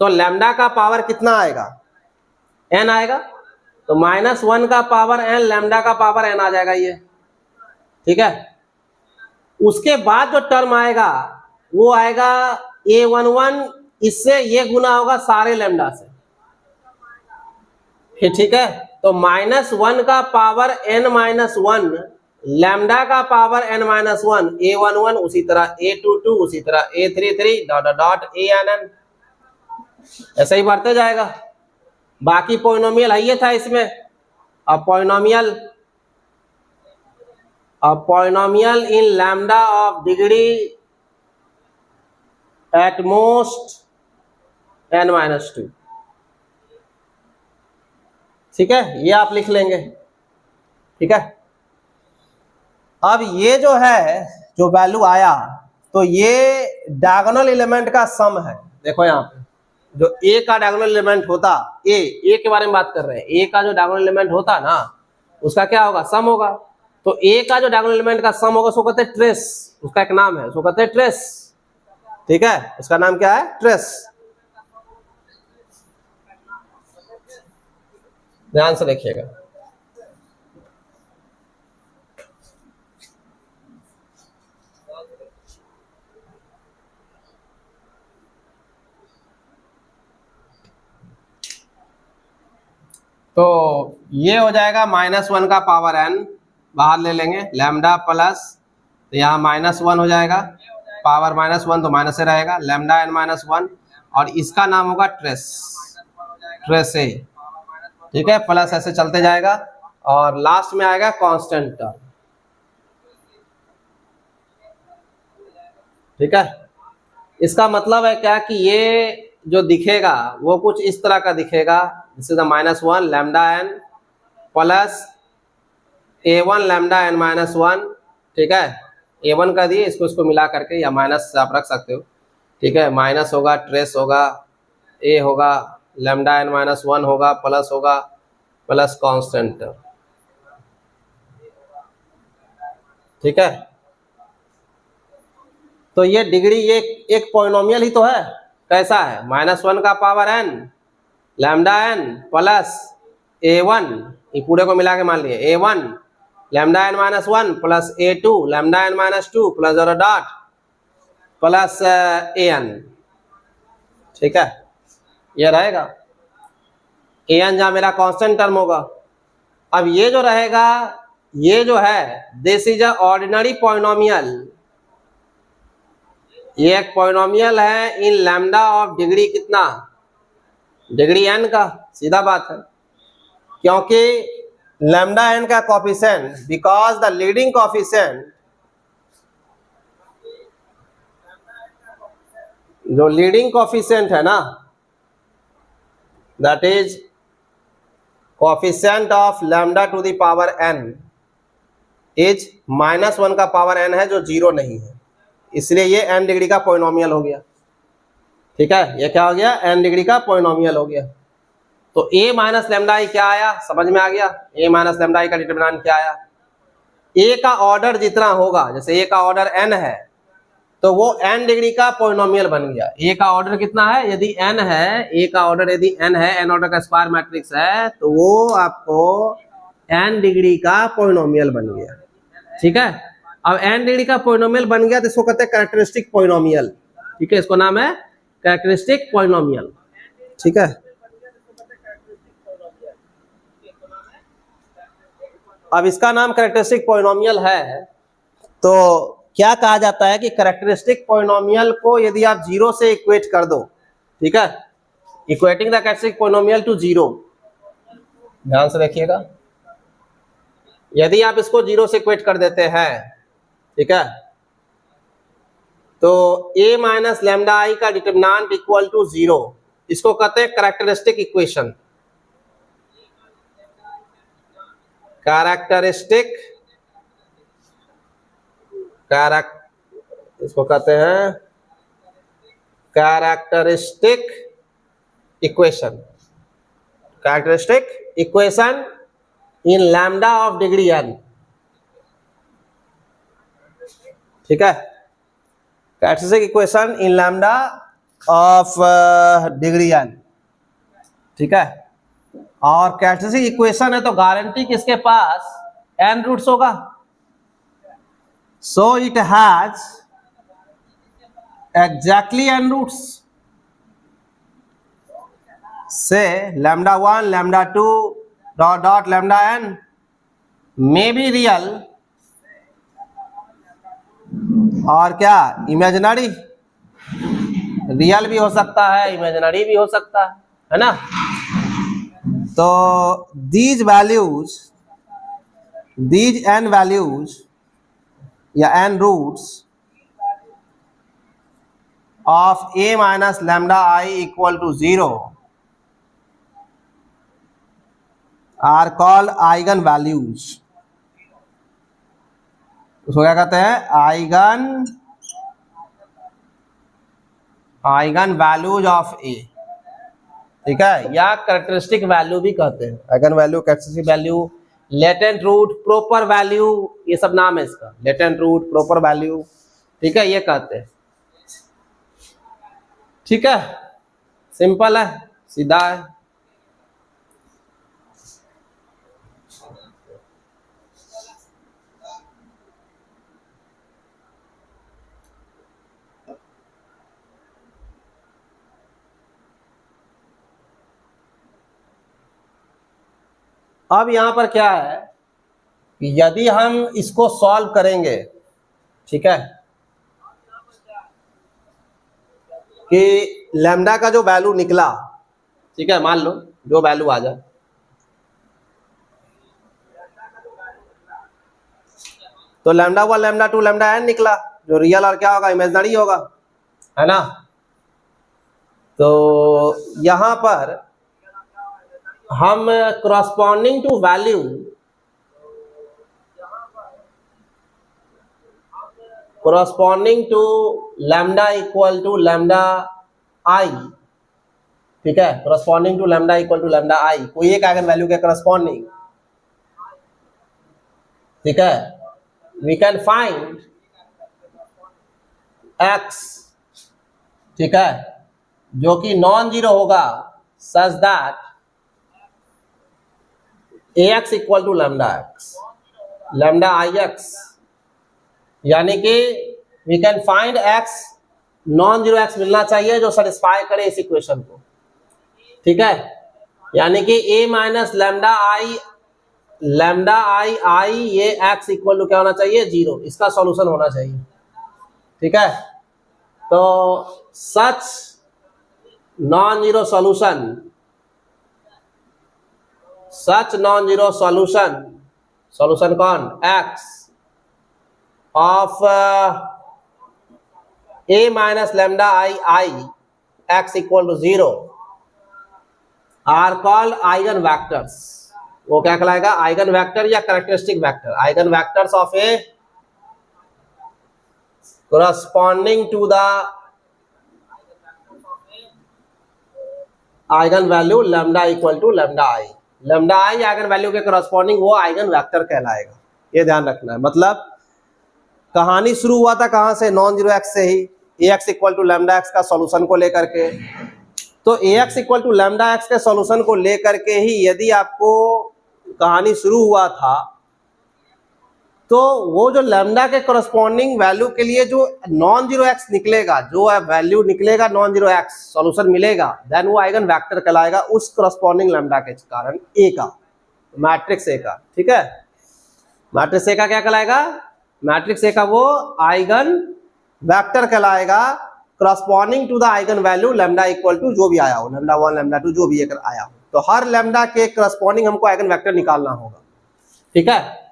तो लैम्डा का पावर कितना आएगा? n आएगा, तो -1 का पावर n, लैम्डा का पावर n आ जाएगा ये, ठीक है। उसके बाद जो टर्म आएगा वो आएगा a11, इससे ये गुना होगा सारे लैम्डा से, ठीक है। तो -1 का पावर n-1, लैम्डा का पावर n-1, a11 उसी तरह a22 उसी तरह a33 डॉट डॉट ann, ऐसे ही बढ़ते जाएगा। बाकी पॉलिनोमियल है ये था इसमें। अब polynomial in lambda of degree at most n-2, ठीक है, ये आप लिख लेंगे, ठीक है। अब ये जो है, जो वैल्यू आया, तो ये डायगोनल एलिमेंट का सम है। देखो यहाँ पे जो a का डायगोनल एलिमेंट होता, a के बारे में बात कर रहे हैं, a का जो डायगोनल एलिमेंट होता ना, उसका क्या होगा? सम होगा। तो a का जो डायगोनल एलिमेंट का सम होगा उसको कहते हैं ट्रेस, उसका एक नाम है, उसको कहते हैं ट्रेस, ठीक है, उसका नाम क्या है? ट्रेस। ध्यान से देखिएगा। तो ये हो जाएगा -1 का पावर n, बाहर ले लेंगे, लैम्डा प्लस, तो यहाँ -1 हो जाएगा, पावर -1 तो माइनस से रहेगा, लैम्डा n-1, और इसका नाम होगा ट्रेस ए, ठीक है, प्लस ऐसे चलते जाएगा, और लास्ट में आएगा कांस्टेंट टर्म, ठीक है। इसका मतलब है क्या कि ये जो दिखेगा वो कुछ इस तरह का दिखेगा, this is -1 lambda n plus a1 lambda n-1, ठीक है, a1 का दिए, इसको मिला करके, या माइनस आप रख सकते हो, ठीक है, माइनस होगा, ट्रेस होगा, a होगा, लैम्डा n-1 होगा, प्लस होगा प्लस कांस्टेंट टर्म, ठीक है। तो ये डिग्री ये एक पॉलिनोमियल ही तो है, कैसा है, -1 का power n lambda n plus a1, ये पूरे को मिला के मान लिए a1 lambda n minus 1 plus a2 lambda n minus 2 plus dot plus an, ठीक है। ये रहेगा an जहाँ मेरा कांस्टेंट टर्म होगा। अब ये जो रहेगा, ये जो है this is a ordinary polynomial, ये एक पॉलिनोमियल है इन लैम्डा ऑफ डिग्री कितना, डिग्री n का, सीधा बात है। क्योंकि लैम्डा n का coefficient, because the leading coefficient, जो लीडिंग कोफिशिएंट है ना, that is coefficient of lambda two the power n is -1 का पावर n है, जो 0 नहीं है, इसलिए ये n डिग्री का पॉलिनोमियल हो गया, ठीक है। ये क्या हो गया, n डिग्री का पॉलिनोमियल हो गया। तो a माइनस लैम्डा आई क्या आया, समझ में आ गया, a माइनस लैम्डा आई का डिटरमिनेंट क्या आया, a का ऑर्डर जितना होगा, जैसे a का ऑर्डर n है तो वो n डिग्री का पॉलिनोमियल बन गया। a का ऑर्डर कितना है, यदि n है, a का ऑर्डर यदि n है, n ऑर्डर का स्क्वायर मैट्रिक्स है, तो वो आपको n डिग्री का पॉलिनोमियल बन गया, ठीक है। अब n डिग्री का पॉलिनोमियल बन गया तो इसको कहते हैं कैरेक्टरिस्टिक पॉलिनोमियल, ठीक है, इसको नाम है कैरेक्टरिस्टिक पॉलिनोमियल, ठीक है। अब इसका नाम कैरेक्टरिस्टिक पॉलिनोमियल है, तो क्या कहा जाता है कि कैरेक्टरिस्टिक पॉलिनोमियल को यदि आप 0 से इक्वेट कर दो, ठीक है, equating the characteristic polynomial to 0, ध्यान से देखिएगा, यदि आप इसको 0 से इक्वेट कर देते हैं, ठीक है, तो a माइनस लैम्डा आई का डिटरमिनेंट इक्वल टू 0, इसको कहते हैं कैरेक्टरिस्टिक इक्वेशन, कैरेक्टरिस्टिक, इसको कहते हैं characteristic equation, characteristic equation in lambda of degree n, ठीक है, characteristic equation in lambda of degree n, ठीक है। और कैरेक्टरिस्टिक इक्वेशन है तो गारंटी किसके पास n रूट्स होगा, so it has exactly n roots, say lambda 1 lambda 2 dot dot lambda n may be real और क्या इमेजिनरी, रियल भी हो सकता है, इमेजिनरी भी हो सकता है ना। तो these values, these n values या n roots of a minus lambda I equal to 0 are called eigenvalues, उसको क्या कहते हैं, आइगन वैल्यूज ऑफ ए, ठीक है, या कैरेक्टरिस्टिक वैल्यू भी कहते हैं, eigenvalue, characteristic value, latent root, proper value, ये सब नाम है इसका, लेटेंट रूट, प्रोपर वैल्यू, ठीक है, ये कहते हैं, ठीक है, सिंपल है, सीधा है। अब यहां पर क्या है कि यदि हम इसको सॉल्व करेंगे, ठीक है, कि लैम्डा का जो वैल्यू निकला, ठीक है, मान लो जो वैल्यू आ जाए, तो लैम्डा 1 लैम्डा 2 लैम्डा n निकला, जो रियल और क्या होगा, इमेजिनरी होगा, है ना। तो यहां पर हम corresponding to value, corresponding to lambda equal to lambda I, ठीक है, corresponding to lambda equal to lambda I, कोई एक आइगन वैल्यू के करस्पॉन्डिंग, ठीक है, वी कैन फाइंड एक्स, ठीक है, जो कि नॉन जीरो होगा, such that ax equal to lambda X, lambda I X, यानी कि we can find X, non zero X मिलना चाहिए जो सेटिस्फाई करे इस इक्वेशन को, ठीक है, यानी कि a माइनस लैम्डा आई ये x इक्वल टू क्या होना चाहिए, जीरो, इसका सॉल्यूशन होना चाहिए, ठीक है। तो such non zero solution, such non zero solution, solution कौन, x of a minus lambda I x equal to zero are called eigenvectors. वो क्या कहलाएगा, आइगन वेक्टर या characteristic vector, eigenvectors of A corresponding to the eigen value lambda equal to lambda I, lambda I eigenvalue के corresponding वो eigenvector कहलाएगा, ये ध्यान रखना है। मतलब कहानी शुरू हुआ था कहां से, नॉन जीरो एक्स से ही, ax equal to lambda X का सॉल्यूशन को लेकर के। तो ax equal to lambda X के सॉल्यूशन को लेकर के ही यदि आपको कहानी शुरू हुआ था, तो वो जो लैम्डा के करस्पॉन्डिंग वैल्यू के लिए जो नॉन जीरो एक्स निकलेगा, जो वैल्यू निकलेगा नॉन जीरो एक्स सॉल्यूशन मिलेगा, देन वो आइगन वेक्टर कहलाएगा उस करस्पॉन्डिंग लैम्डा के कारण ए का, मैट्रिक्स ए का, ठीक है। मैट्रिक्स ए का क्या कहलाएगा, मैट्रिक्स ए का वो आइगन वेक्टर कहलाएगा corresponding to the eigen value lambda equal to जो भी आया हो, लैम्डा 1 लैम्डा 2 जो भी आया हो। तो हर लैम्डा के करस्पॉन्डिंग हमको आइगन वेक्टर निकालना होगा, ठीक है।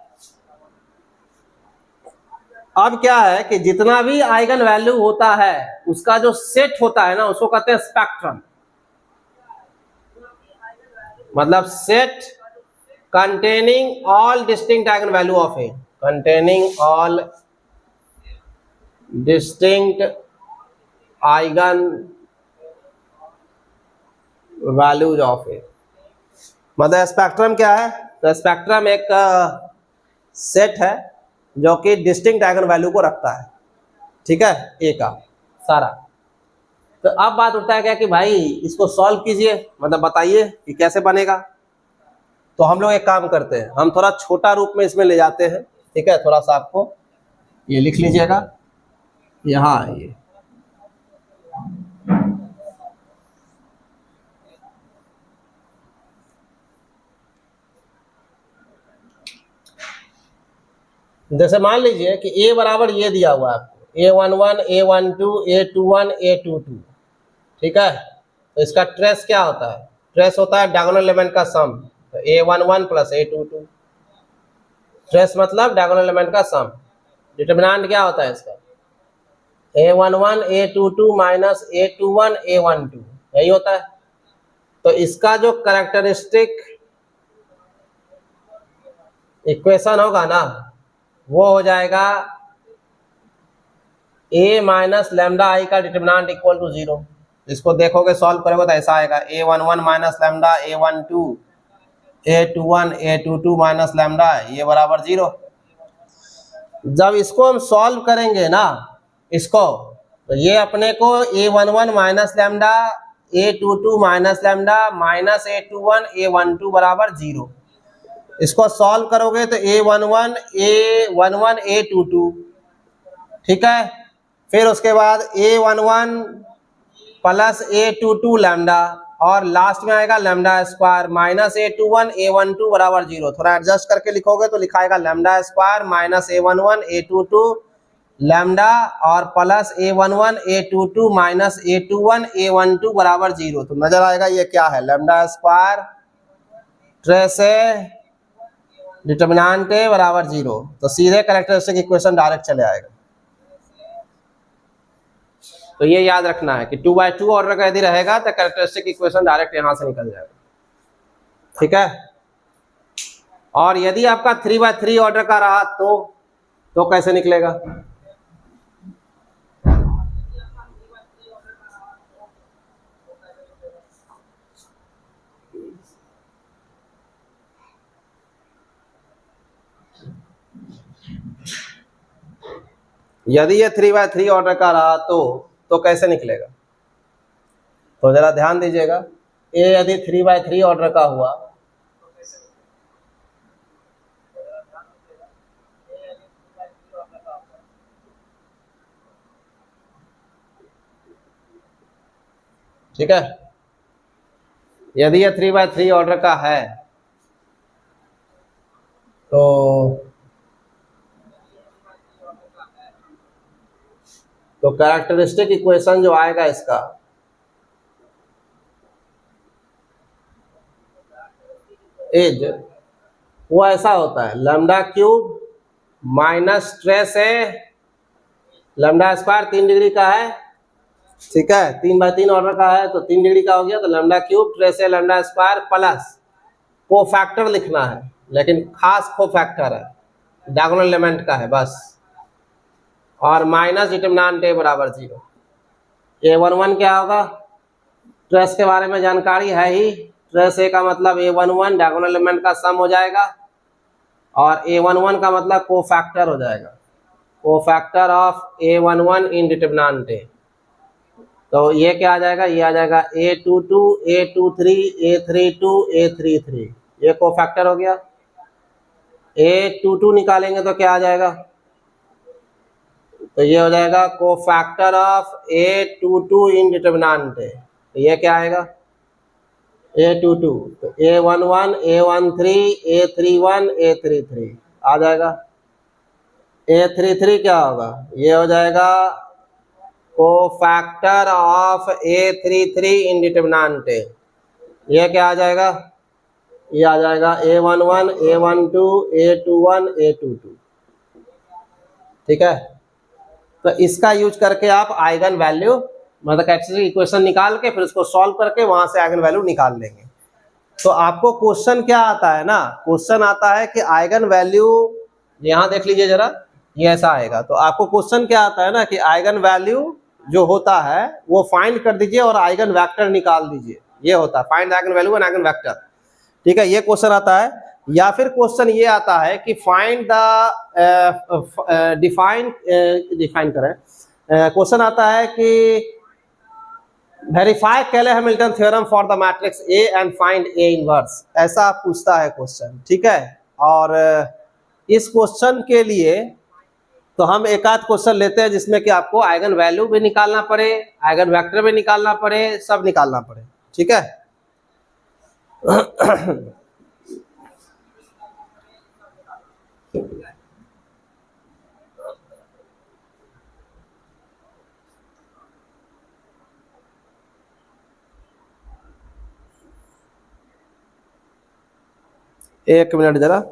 अब क्या है कि जितना भी आइगन वैल्यू होता है उसका जो सेट होता है ना, उसको कहते हैं स्पेक्ट्रम। मतलब set containing all distinct eigen value of A, containing all distinct eigen values of A. मतलब स्पेक्ट्रम क्या है, तो स्पेक्ट्रम एक सेट है जो कि डिस्टिंक्ट आइगन वैल्यू को रखता है, ठीक है, ए का सारा। तो अब बात उठता है क्या कि भाई इसको सॉल्व कीजिए, मतलब बताइए कि कैसे बनेगा। तो हम लोग एक काम करते हैं, हम थोड़ा छोटा रूप में इसमें ले जाते हैं, ठीक है। थोड़ा सा आपको ये लिख लीजिएगा, यहाँ आइए, जैसे मान लीजिए कि a बराबर ये दिया हुआ है आपको, a11 a12 a21 a22, ठीक है। तो इसका ट्रेस क्या होता है, ट्रेस होता है डायगोनल एलिमेंट का सम, तो a11 प्लस a22, ट्रेस मतलब डायगोनल एलिमेंट का सम। डिटरमिनेंट क्या होता है इसका, a11 a22 minus a21 a12, यही होता है। तो इसका जो कैरेक्टरिस्टिक इक्वेशन होगा ना, वो हो जाएगा a माइनस लैम्डा आई का डिटरमिनेंट इक्वल टू जीरो। इसको देखोगे सॉल्व करोगे तो ऐसा आएगा, a11 minus lambda a12 a21 a22 minus lambda, ये बराबर जीरो। जब इसको हम सॉल्व करेंगे ना इसको, तो ये अपने को a11 minus lambda a22 minus lambda minus a21 a12 बराबर जीरो। इसको सॉल्व करोगे तो a11 a22, ठीक है। फिर उसके बाद a11 प्लस a22 लैम्डा, और लास्ट में आएगा lambda square minus a21 a12 बराबर जीरो। थोड़ा एडजस्ट करके लिखोगे तो लिखाएगा lambda square minus a11 a22 lambda और plus a11 a22 minus a21 a12 बराबर जीरो। तो नजर आएगा ये क्या है, lambda square trace determinant A बराबर जीरो। तो सीधे कैरेक्टरिस्टिक इक्वेशन डायरेक्ट चले आएगा। तो ये याद रखना है कि 2/2 ऑर्डर का यदि रहेगा तो कैरेक्टरिस्टिक इक्वेशन डायरेक्ट यहां से निकल जाएगा, ठीक है। और यदि आपका 3/3 ऑर्डर का रहा तो कैसे निकलेगा, यदि ये 3/3 ऑर्डर का रहा तो कैसे निकलेगा? तो जरा ध्यान दीजिएगा, ए यदि 3/3 ऑर्डर का हुआ ठीक है, यदि ये 3/3 ऑर्डर का है तो कैरेक्टरिस्टिक इक्वेशन जो आएगा इसका इज वो ऐसा होता है लैम्डा क्यूब माइनस ट्रेस है लैम्डा स्क्वायर 3 डिग्री का है, ठीक है, 3/3 ऑर्डर का है तो 3 डिग्री का हो गया, तो लैम्डा क्यूब ट्रेस है लैम्डा स्क्वायर प्लस कोफैक्टर लिखना है, लेकिन खास कोफैक्टर है, डायगोनल एलिमेंट का है बस, और माइनस डिटरमिनेंट ए बराबर 0। A11 क्या होगा? ट्रेस के बारे में जानकारी है ही, ट्रेस ए का मतलब A11 डायगोनल एलिमेंट का सम हो जाएगा, और A11 का मतलब कोफैक्टर हो जाएगा, cofactor of A11 in determinant A. तो ये क्या आ जाएगा? ये आ जाएगा A22 A23 A32 A33, ये कोफैक्टर हो गया। A22 निकालेंगे तो क्या आ जाएगा? तो ये हो जाएगा cofactor of A22 in determinant है, तो ये क्या आएगा? A22, तो A11 A13 A31 A33 आ जाएगा। A33 क्या होगा? ये हो जाएगा cofactor of A33 in determinant है, ये क्या आ जाएगा? ये आ जाएगा A11 A12 A21 A22, ठीक है। तो इसका यूज करके आप आइगन वैल्यू मतलब कैरेक्टरिस्टिक इक्वेशन निकाल के फिर उसको सॉल्व करके वहां से आइगन वैल्यू निकाल लेंगे। तो आपको क्वेश्चन क्या आता है ना, क्वेश्चन आता है कि आइगन वैल्यू, यहाँ देख लीजिए जरा, ये ऐसा आएगा। तो आपको क्वेश्चन क्या आता है ना कि आइगन वैल्यू जो होता है वो फाइंड कर दीजिए और आइगन वेक्टर निकाल दीजिए, ये होता है find eigen value and eigen vector, ठीक है, ये क्वेश्चन आता है। या फिर क्वेश्चन ये आता है कि फाइंड द डिफाइन करें, क्वेश्चन आता है कि वेरीफाई केले Hamilton theorem for the matrix A and find A inverse, ऐसा पूछता है क्वेश्चन, ठीक है। और इस क्वेश्चन के लिए तो हम एक आध क्वेश्चन लेते हैं जिसमें कि आपको आइगन वैल्यू भी निकालना पड़े, आइगन वेक्टर भी निकालना पड़े, सब निकालना पड़े, ठीक है। एक मिनट जरा,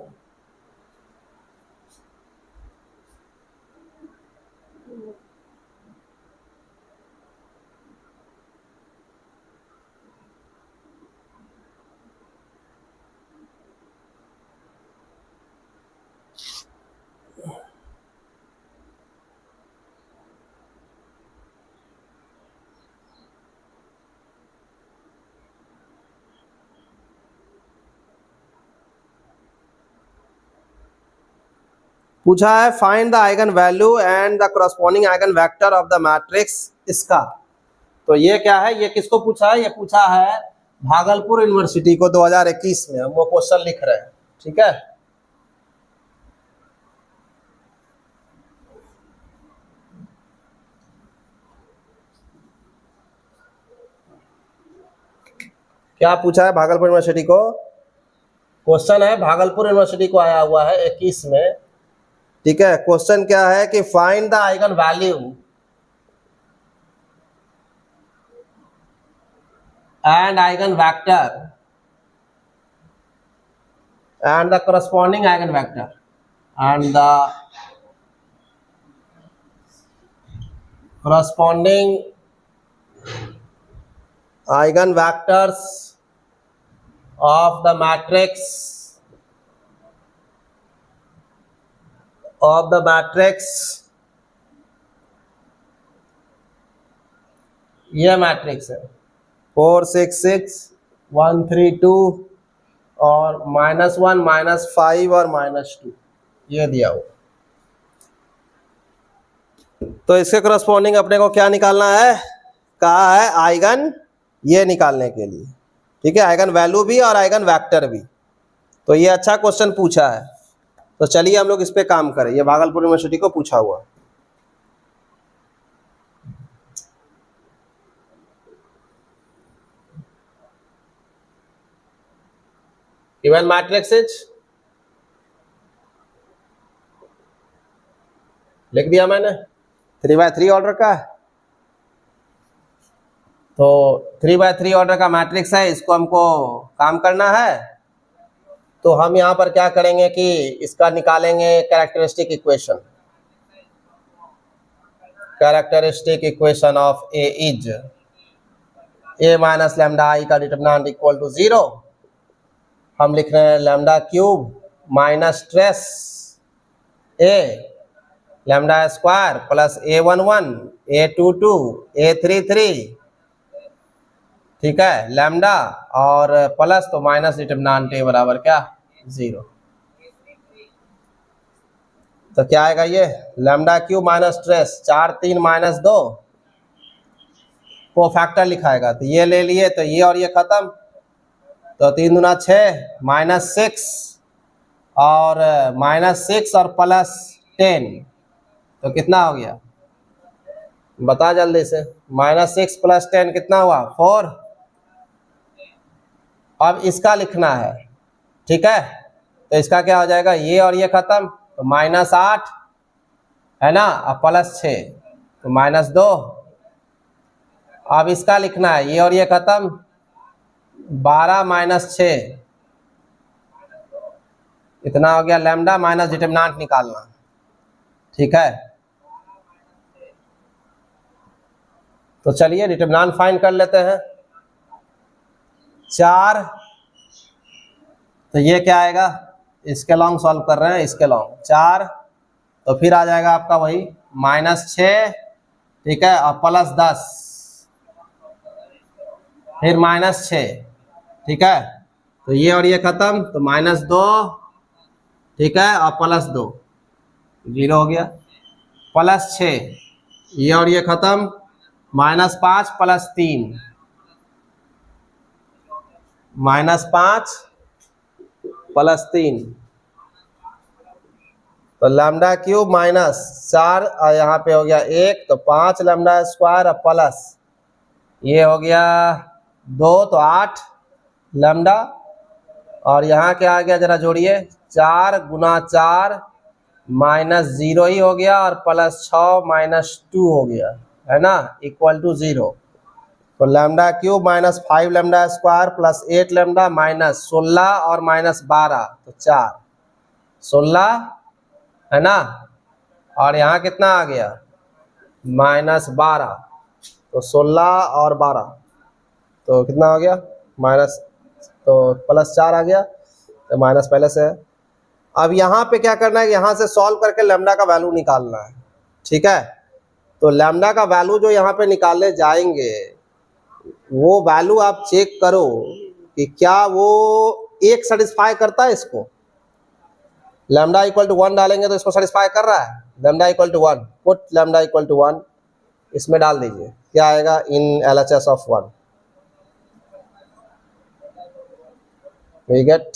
पूछा है find the eigen value and the corresponding eigen vector of the matrix इसका। तो ये क्या है, ये किसको पूछा है? ये पूछा है भागलपुर यूनिवर्सिटी को 2021 में, हम वो क्वेश्चन लिख रहे हैं, ठीक है। क्या पूछा है भागलपुर यूनिवर्सिटी को? क्वेश्चन है भागलपुर यूनिवर्सिटी को आया हुआ है 21 में, ठीक है। क्वेश्चन क्या है कि find the eigen value and eigen vector and the corresponding eigen vector and the corresponding eigenvectors of the matrix ये मैट्रिक्स है 4 6 6 1 3 2 और -1 -5 और -2, ये दिया हुआ। तो इसके करस्पॉन्डिंग अपने को क्या निकालना है, कहा है आइगन, ये निकालने के लिए, ठीक है, आइगन वैल्यू भी और आइगन वेक्टर भी। तो ये अच्छा क्वेश्चन पूछा है, तो चलिए हम लोग इस पे काम करें। ये भागलपुर यूनिवर्सिटी को पूछा हुआ। गिवन मैट्रिक्स इज, लिख दिया मैंने, 3x3 ऑर्डर का। तो 3x3 ऑर्डर का मैट्रिक्स है, इसको हमको काम करना है। तो हम यहाँ पर क्या करेंगे कि इसका निकालेंगे characteristic equation. Characteristic equation of A is A minus lambda I का डिटरमिनेंट इक्वल टू 0। हम लिख रहे हैं lambda cube minus trace A lambda square plus A11 A22 A33, ठीक है, लैम्डा और प्लस तो माइनस डिटरमिनेंट ए बराबर क्या 0। तो क्या आएगा ये lambda cube minus trace 4 3 minus 2 को फैक्टर लिखाएगा। तो ये ले लिए, तो ये और ये खत्म, तो 3 दूना 6 माइनस 6 और माइनस 6 और प्लस 10, तो कितना हो गया बता जल्दी से। माइनस 6 प्लस 10 कितना हुआ 4। अब इसका लिखना है, ठीक है, तो इसका क्या हो जाएगा, ये और ये खत्म, तो माइनस 8 है ना, अब प्लस 6 तो माइनस 2। अब इसका लिखना है, ये और ये खत्म, 12 माइनस 6 इतना हो गया लैम्डा माइनस डिटरमिनेंट निकालना, ठीक है। तो चलिए डिटरमिनेंट फाइंड कर लेते हैं। 4, तो ये क्या आएगा, इसके लॉन्ग सॉल्व कर रहे हैं, इसके लॉन्ग 4, तो फिर आ जाएगा आपका वही माइनस 6, ठीक है, और प्लस 10, फिर माइनस 6, ठीक है, तो ये और ये खत्म, तो माइनस 2, ठीक है, और प्लस 2 0 हो गया, प्लस 6, ये और ये खत्म, माइनस 5 प्लस 3 माइनस 5 प्लस 3, तो लैम्डा क्यूब माइनस 4 और यहाँ पे हो गया 1, तो 5 लैम्डा स्क्वायर और प्लस ये हो गया 2, तो 8 लैम्डा, और यहाँ क्या आ गया जरा जोड़िए, 4 गुना 4 माइनस 0 ही हो गया और प्लस 6 माइनस 2 हो गया, है ना, इक्वल टू 0। तो lambda cube minus 5 lambda square plus 8 lambda minus 16 और माइनस 12, तो 4 16 है ना, और यहाँ कितना आ गया माइनस 12, तो 16 और 12 तो कितना हो गया माइनस, तो प्लस 4 आ गया, तो माइनस पहले से है। अब यहाँ पे क्या करना है, यहाँ से सॉल्व करके लैम्डा का वैल्यू निकालना है, ठीक है। तो लैम्डा का वैल्यू जो यहाँ पे निकालने जाएंगे वो वैल्यू आप चेक करो कि क्या वो एक सेटिस्फाई करता है इसको। लैम्डा इक्वल टू 1 डालेंगे तो इसको सेटिस्फाई कर रहा है, lambda equal to 1, put lambda equal to 1 इसमें डाल दीजिए, क्या आएगा in LHS of 1, we get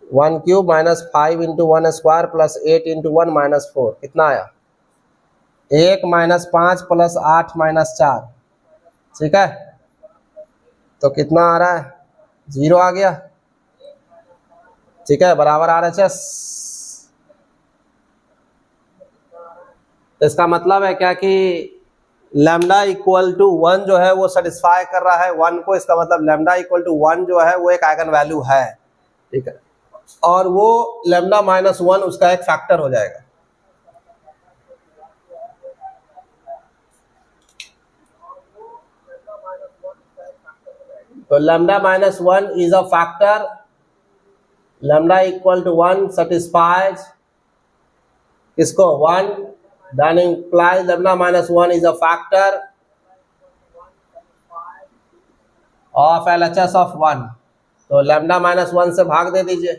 1 cube minus 5 into 1 square plus 8 into 1 minus 4, कितना आया 1 माइनस 5 प्लस 8 माइनस 4, ठीक है, तो कितना आ रहा है 0 आ गया, ठीक है, बराबर RHS। तो इसका मतलब है क्या कि लैम्डा इक्वल टू 1 जो है वो सेटिस्फाई कर रहा है 1 को, इसका मतलब लैम्डा इक्वल टू 1 जो है वो एक आइगन वैल्यू है, ठीक है, और वो लैम्डा माइनस 1 उसका एक फैक्टर हो जाएगा। तो lambda minus 1 is a factor, lambda equal to 1 satisfies किसको 1, then implies lambda minus 1 is a factor of LHS of 1। तो lambda minus 1 से भाग दे दीजिए,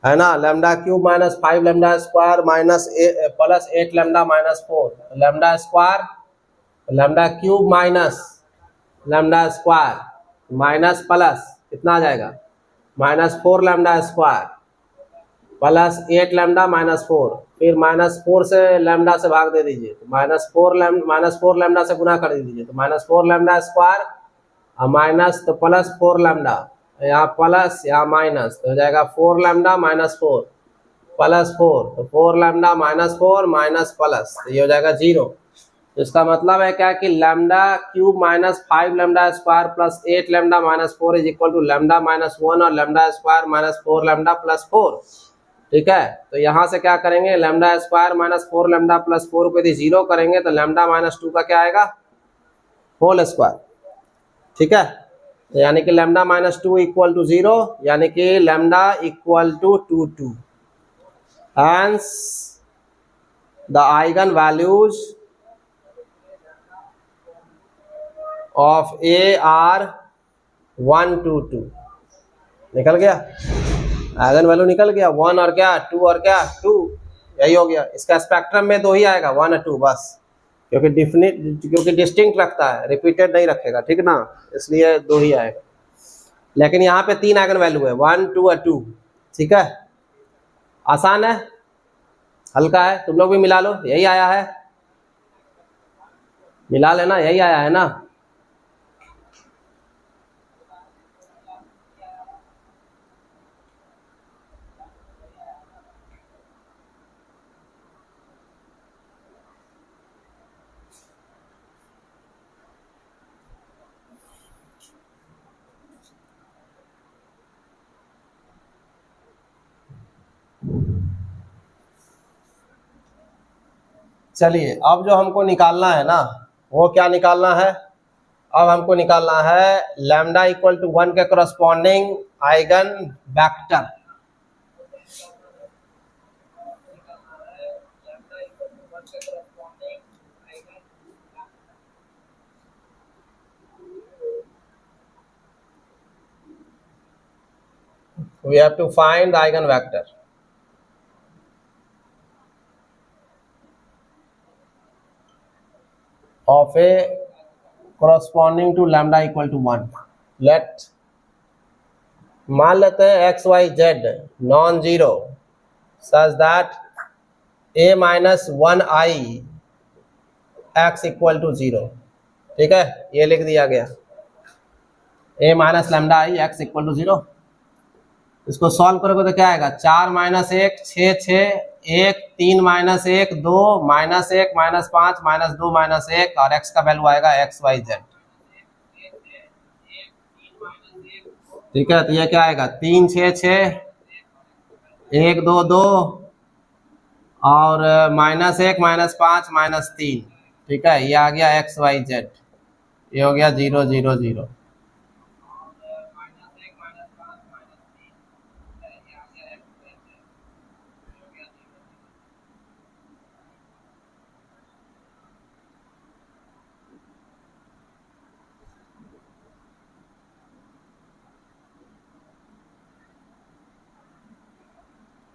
है ना, lambda cube minus 5 lambda square minus plus 8 lambda minus 4, lambda square lambda cube minus lambda square minus plus कितना आ जाएगा minus 4 lambda square plus 8 lambda minus 4, फिर minus 4 से लैम्डा से भाग दे दीजिए तो माइनस 4 लैम्डा से गुना कर दीजिए तो माइनस 4 लैम्डा स्क्वायर और माइनस तो प्लस 4 लैम्डा, यहाँ प्लस यहाँ माइनस तो हो जाएगा 4 लैम्डा माइनस 4 प्लस 4, तो 4 लैम्डा माइनस 4 माइनस प्लस, तो ये हो जाएगा 0। तो इसका मतलब है क्या कि lambda cube minus 5 lambda square plus 8 lambda minus 4 is equal to lambda minus 1 और lambda square minus 4 lambda plus 4। ठीक है, तो यहाँ से क्या करेंगे lambda square minus 4 lambda plus 4 को यदि 0 करेंगे तो लैम्डा माइनस 2 का क्या आएगा होल स्क्वायर। ठीक है, तो यानी कि लैम्डा माइनस 2 इक्वल टू 0, यानी कि lambda equal to 2 hence the eigen values of A are 1 2 2। निकल गया आइगन वैल्यू, निकल गया 1 और क्या 2 और क्या 2, यही हो गया। इसका स्पेक्ट्रम में 2 ही आएगा 1 और 2 बस, क्योंकि डिस्टिंक्ट रखता है, रिपीटेड नहीं रखेगा, ठीक ना, इसलिए 2 ही आएगा। लेकिन यहाँ पे 3 आइगन वैल्यू है 1 2 और 2। ठीक है, आसान है, हल्का है, तुम लोग भी मिला लो, यही आया है, मिला लेना, यही आया है ना। चलिए, अब जो हमको निकालना है ना वो क्या निकालना है, अब हमको निकालना है लैम्डा इक्वल टू 1 के corresponding eigen vector. We have to find the eigenvector of a corresponding to lambda equal to 1. Let मान लेते हैं X Y Z non zero such that a minus 1 I X equal to 0। ठीक है, ये लिख दिया गया a minus lambda I X equal to 0। इसको सॉल्व करोगे तो क्या आएगा 4 minus 1 6 6 1 3 minus 1 2 minus 1 minus 5 minus 2 minus 1 और x का वैल्यू आएगा एक्स वाई जेड। ठीक है, तो ये क्या आएगा 3 6 6 1 2 2 और माइनस 1 माइनस 5 माइनस 3। ठीक है, ये आ गया एक्स वाई जेड, ये हो गया 0 0 0।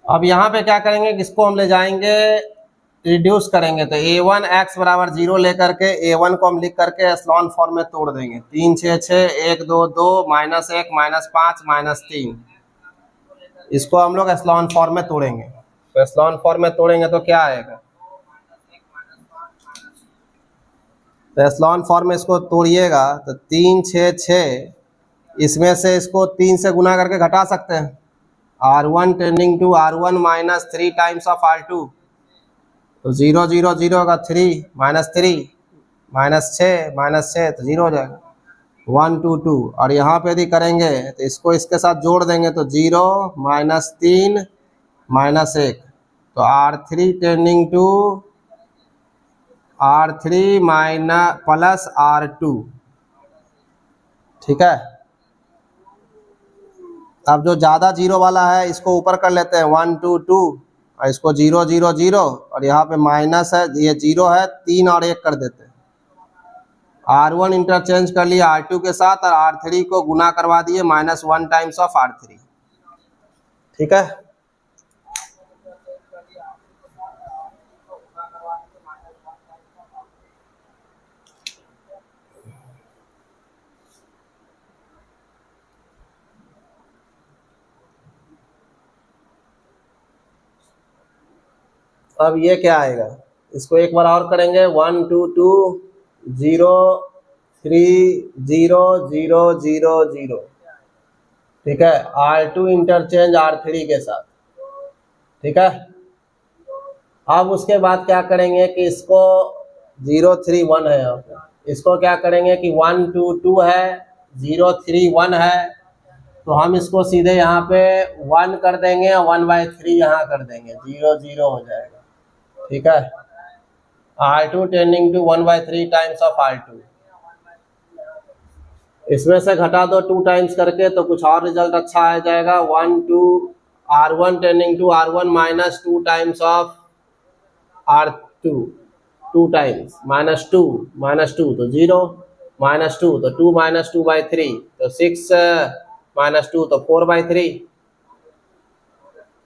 अब यहाँ पे क्या करेंगे, किसको हम ले जाएंगे रिड्यूस करेंगे, तो a1 x बराबर 0 लेकर के a1 को हम लिख करके एस्लॉन फॉर्म में तोड़ देंगे। 3 6 6 1 2 2 माइनस 1 माइनस 5 माइनस 3, इसको हम लोग एस्लॉन फॉर्म में तोड़ेंगे। तो एस्लॉन फॉर्म में तोड़ेंगे तो क्या आएगा, तो एस्लॉन फॉर्म में इसको तोड़िएगा तो 3 6 6, इसमें से इसको 3 से गुना करके घटा सकते हैं, r1 tending to r1 minus 3 times of r2, तो 0 0 0 का 3 माइनस 6 तो 0 हो जाएगा 1 2 2। और यहाँ पे यदि करेंगे तो इसको इसके साथ जोड़ देंगे तो 0 माइनस 3 माइनस 1, तो r3 tending to r3 minus plus r2। ठीक है, अब जो ज़्यादा जीरो वाला है इसको ऊपर कर लेते हैं 1 2 2 और इसको 0 0 0 और यहाँ पे माइनस है, ये 0 है, 3 और 1 कर देते हैं। r1 इंटरचेंज कर लिया r2 के साथ और r3 को गुना करवा दिए -1 टाइम्स ऑफ r3। ठीक है, अब ये क्या आएगा, इसको एक बार और करेंगे, 1 2 2 0 3 0 0 0 0, ठीक है, R2 इंटरचेंज R3 के साथ, ठीक है। अब उसके बाद क्या करेंगे कि इसको 0 3 1 है यहाँ पे, इसको क्या करेंगे कि 1 2 2 है, 0 3 1 है, तो हम इसको सीधे यहाँ पे 1 कर देंगे और 1/3 यहाँ कर देंगे, 0 0 हो जाएगा, ठीक है। R2 tending to 1/3 times of R2, इसमें से घटा दो 2 टाइम्स करके तो कुछ और रिजल्ट अच्छा आ जाएगा। 1 2 R1 tending to R1 minus 2 times of R2, 2 times -2 तो 0, -2 तो 2 -2/3 तो 6 -2 तो 4/3,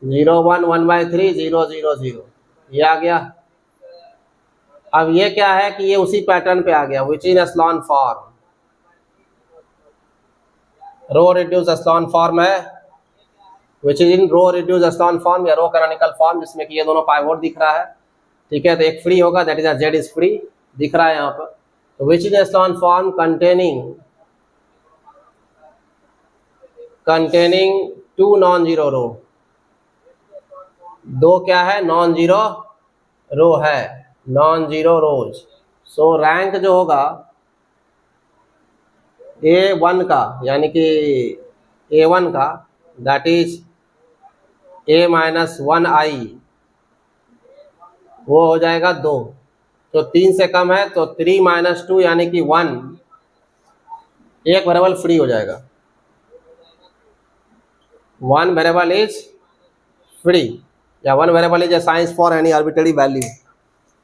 0 1 1/3 0 0 0, ये आ गया। अब ये क्या है कि ये उसी पैटर्न पे आ गया, which in echelon form, row reduce echelon form है, which is in row reduce echelon form या रो कैनोनिकल फॉर्म, जिसमें कि ये दोनों पाइवोट दिख रहा है, ठीक है। तो एक फ्री होगा, that is Z is free दिख रहा है यहाँ पर। तो विच in echelon form containing 2 non zero रो, 2 क्या है, नॉन जीरो रो है, नॉन जीरो रोज। सो रैंक जो होगा A1 का, यानी कि A1 का, दैट इज A-1i, वो हो जाएगा 2, तो 3 से कम है तो 3 - 2 यानी कि 1, एक वेरिएबल फ्री हो जाएगा, 1 वेरिएबल इज फ्री, या 1 variable is assigned for any arbitrary value.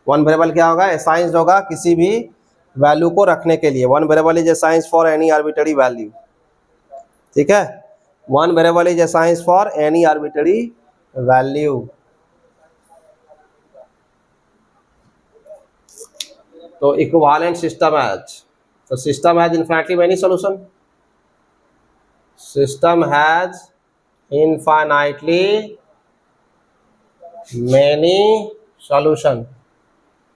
1 variable क्या होगा, असाइंड होगा किसी भी वैल्यू को रखने के लिए, 1 variable is assigned for any arbitrary value, ठीक है। 1 variable is assigned for any arbitrary value. तो इक्विवेलेंट सिस्टम हैज, तो system has infinitely many solution, system has infinitely many solution.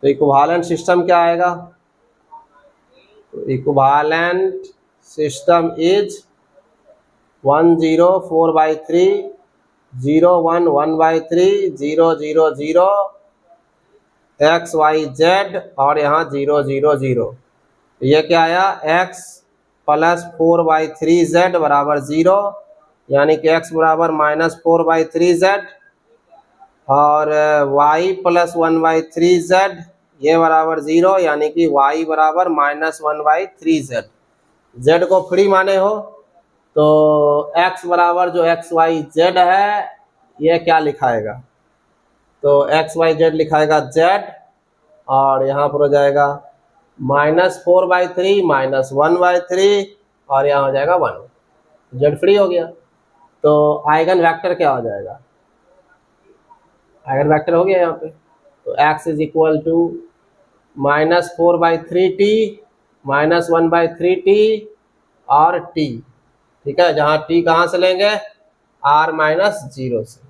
तो इक्विवेलेंट सिस्टम क्या आएगा, तो equivalent system is 1 0 4/3 0 1 1/3 0 0 0 x y z और यहाँ 0 0 0, ये क्या आया, x + 4/3z बराबर 0, यानी कि x बराबर -4/3z, और y + 1/3z ये बराबर 0, यानी कि y बराबर -1/3z। z को फ्री माने हो तो x बराबर जो x y z है ये क्या लिखाएगा, तो x y z लिखाएगा z, और यहाँ पर हो जाएगा -4/3 -1/3 और यहाँ हो जाएगा 1, z फ्री हो गया। तो आइगन वेक्टर क्या हो जाएगा, आइगन वेक्टर हो गया यहाँ पे, तो x is equal to -4/3t -1/3t और t, ठीक है, जहाँ t कहाँ से लेंगे, r-0 से,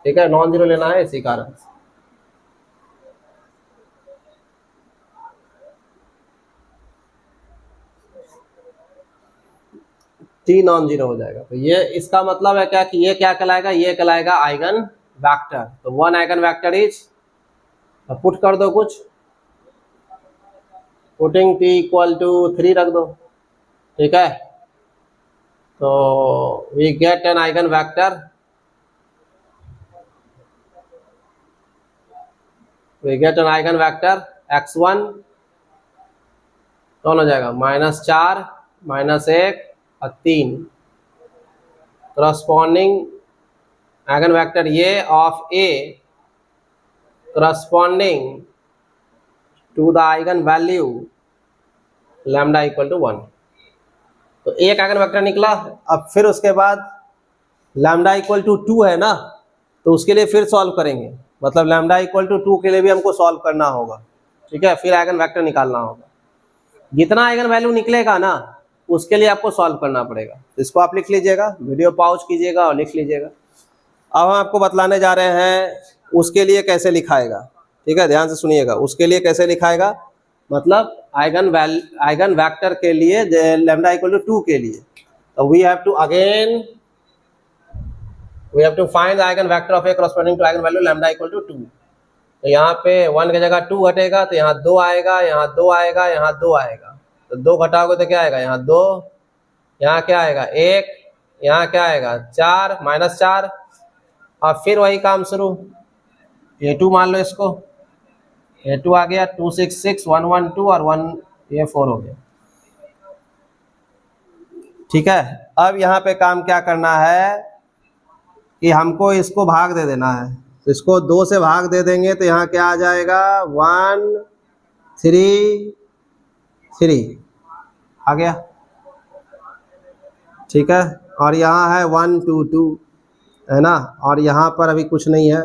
ठीक है, नॉन जीरो लेना है इसी कारण से। t नॉन जीरो हो जाएगा, तो ये इसका मतलब है क्या कि ये क्या कहलाएगा, ये कहलाएगा आइगन वेक्टर। तो 1 आइगन वेक्टर इज, पुट कर दो कुछ, पुटिंग t = 3 रख दो, ठीक है। तो we get an eigen vector, we get an eigen vector x1, कौन हो जाएगा, -4 -1 और 3, करस्पॉन्डिंग आइगन वेक्टर ये of A corresponding to the eigen value lambda = 1। तो एक आइगन वेक्टर निकला। अब फिर उसके बाद लैम्डा = 2 है ना, तो उसके लिए फिर सॉल्व करेंगे, मतलब लैम्डा = 2 के लिए भी हमको सॉल्व करना होगा, ठीक है, फिर आइगन वेक्टर निकालना होगा। जितना आइगन वैल्यू निकलेगा ना उसके लिए आपको सॉल्व करना पड़ेगा। इसको आप लिख लीजिएगा, वीडियो पॉज कीजिएगा और लिख लीजिएगा। अब हम आपको बतलाने जा रहे हैं उसके लिए कैसे लिखाएगा, ठीक है, ध्यान से सुनिएगा, उसके लिए कैसे लिखाएगा, मतलब आइगन वेक्टर के लिए लैम्डा इक्वल टू 2 के लिए, तो we have to find the eigen vector of A corresponding to eigen value lambda equal to 2। तो यहाँ पे 1 की जगह 2 घटेगा, तो यहाँ 2 आएगा, यहाँ 2 आएगा, यहाँ 2 आएगा, तो 2 घटाओगे तो क्या आएगा, यहाँ 2, यहाँ क्या आएगा 1, यहाँ क्या आएगा 4 -4। अब फिर वही काम शुरू, A2 मान लो इसको, A2 आ गया 2 6 6 1 1 2 और 1 ये 4 हो गया, ठीक है। अब यहाँ पे काम क्या करना है कि हमको इसको भाग दे देना है, तो इसको 2 से भाग दे देंगे तो यहाँ क्या आ जाएगा 1 3 3 आ गया, ठीक है। और यहाँ है 1 2 2 है ना, और यहाँ पर अभी कुछ नहीं है,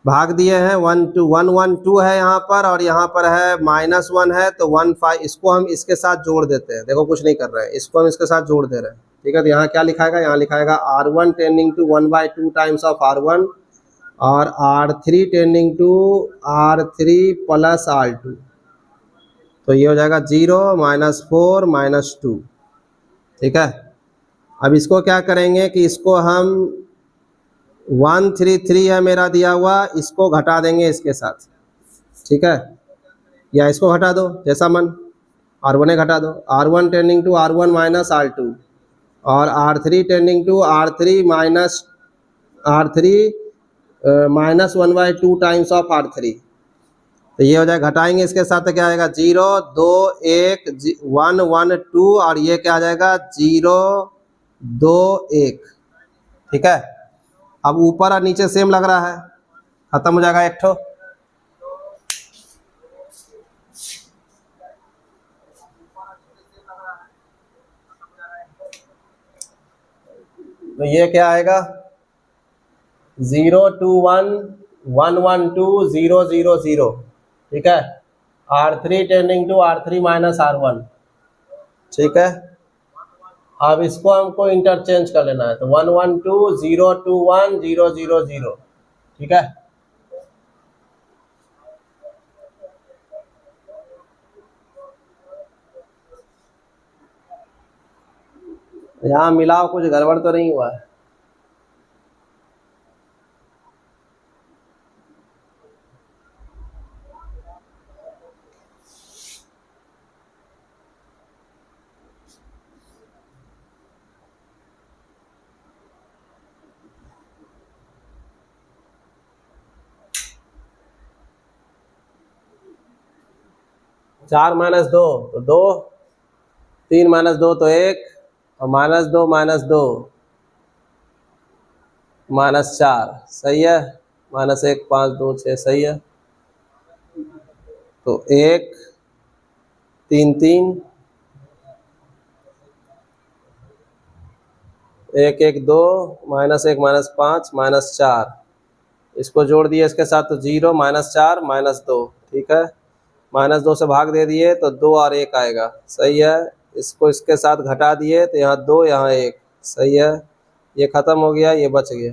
भाग दिए हैं 1 2 1 1 2 है यहाँ पर, और यहाँ पर है -1 है, तो 1 5 इसको हम इसके साथ जोड़ देते हैं, देखो कुछ नहीं कर रहे हैं, इसको हम इसके साथ जोड़ दे रहे हैं, ठीक है। तो यहाँ क्या लिखाएगा, यहाँ लिखाएगा R1 tending to 1/2 times of R1 और R3 tending to R3 plus R2, तो ये हो जाएगा 0 -4 -2, ठीक है। अब इसको क्या करेंगे कि इसको हम 133 है मेरा दिया हुआ, इसको घटा देंगे इसके साथ, ठीक है, या इसको घटा दो जैसा मन, R1 घटा दो, R1 tending to R1 minus R2 और R3 tending to R3 minus R3 -1/2 times of R3, तो ये हो जाएगा, घटाएंगे इसके साथ तो क्या आएगा 0 2 1 1 1 2 और ये क्या आ जाएगा 0 2 1, ठीक है। अब ऊपर और नीचे सेम लग रहा है, खत्म हो जाएगा एक ठो, तो ये क्या आएगा 0 2 1 1 1 2 0 0 0, ठीक है। R3 tending to R3 minus R1, ठीक है। अब इसको हमको इंटरचेंज कर लेना है, तो 1 1 2 0 2 1 0 0 0, ठीक है। यहाँ मिलाओ, कुछ गड़बड़ तो नहीं हुआ है, चार -2 तो 2, 3 -2 तो 1 और -2 -2 -4, सही है, -1 5 2 6, सही है। तो 1 3 3 1 1 2 -1 -5 -4, इसको जोड़ दिए इसके साथ तो 0 -4 -2, ठीक है। -2 से भाग दे दिए तो 2 और 1 आएगा, सही है। इसको इसके साथ घटा दिए तो यहाँ 2 यहाँ 1, सही है। ये खत्म हो गया, ये बच गया।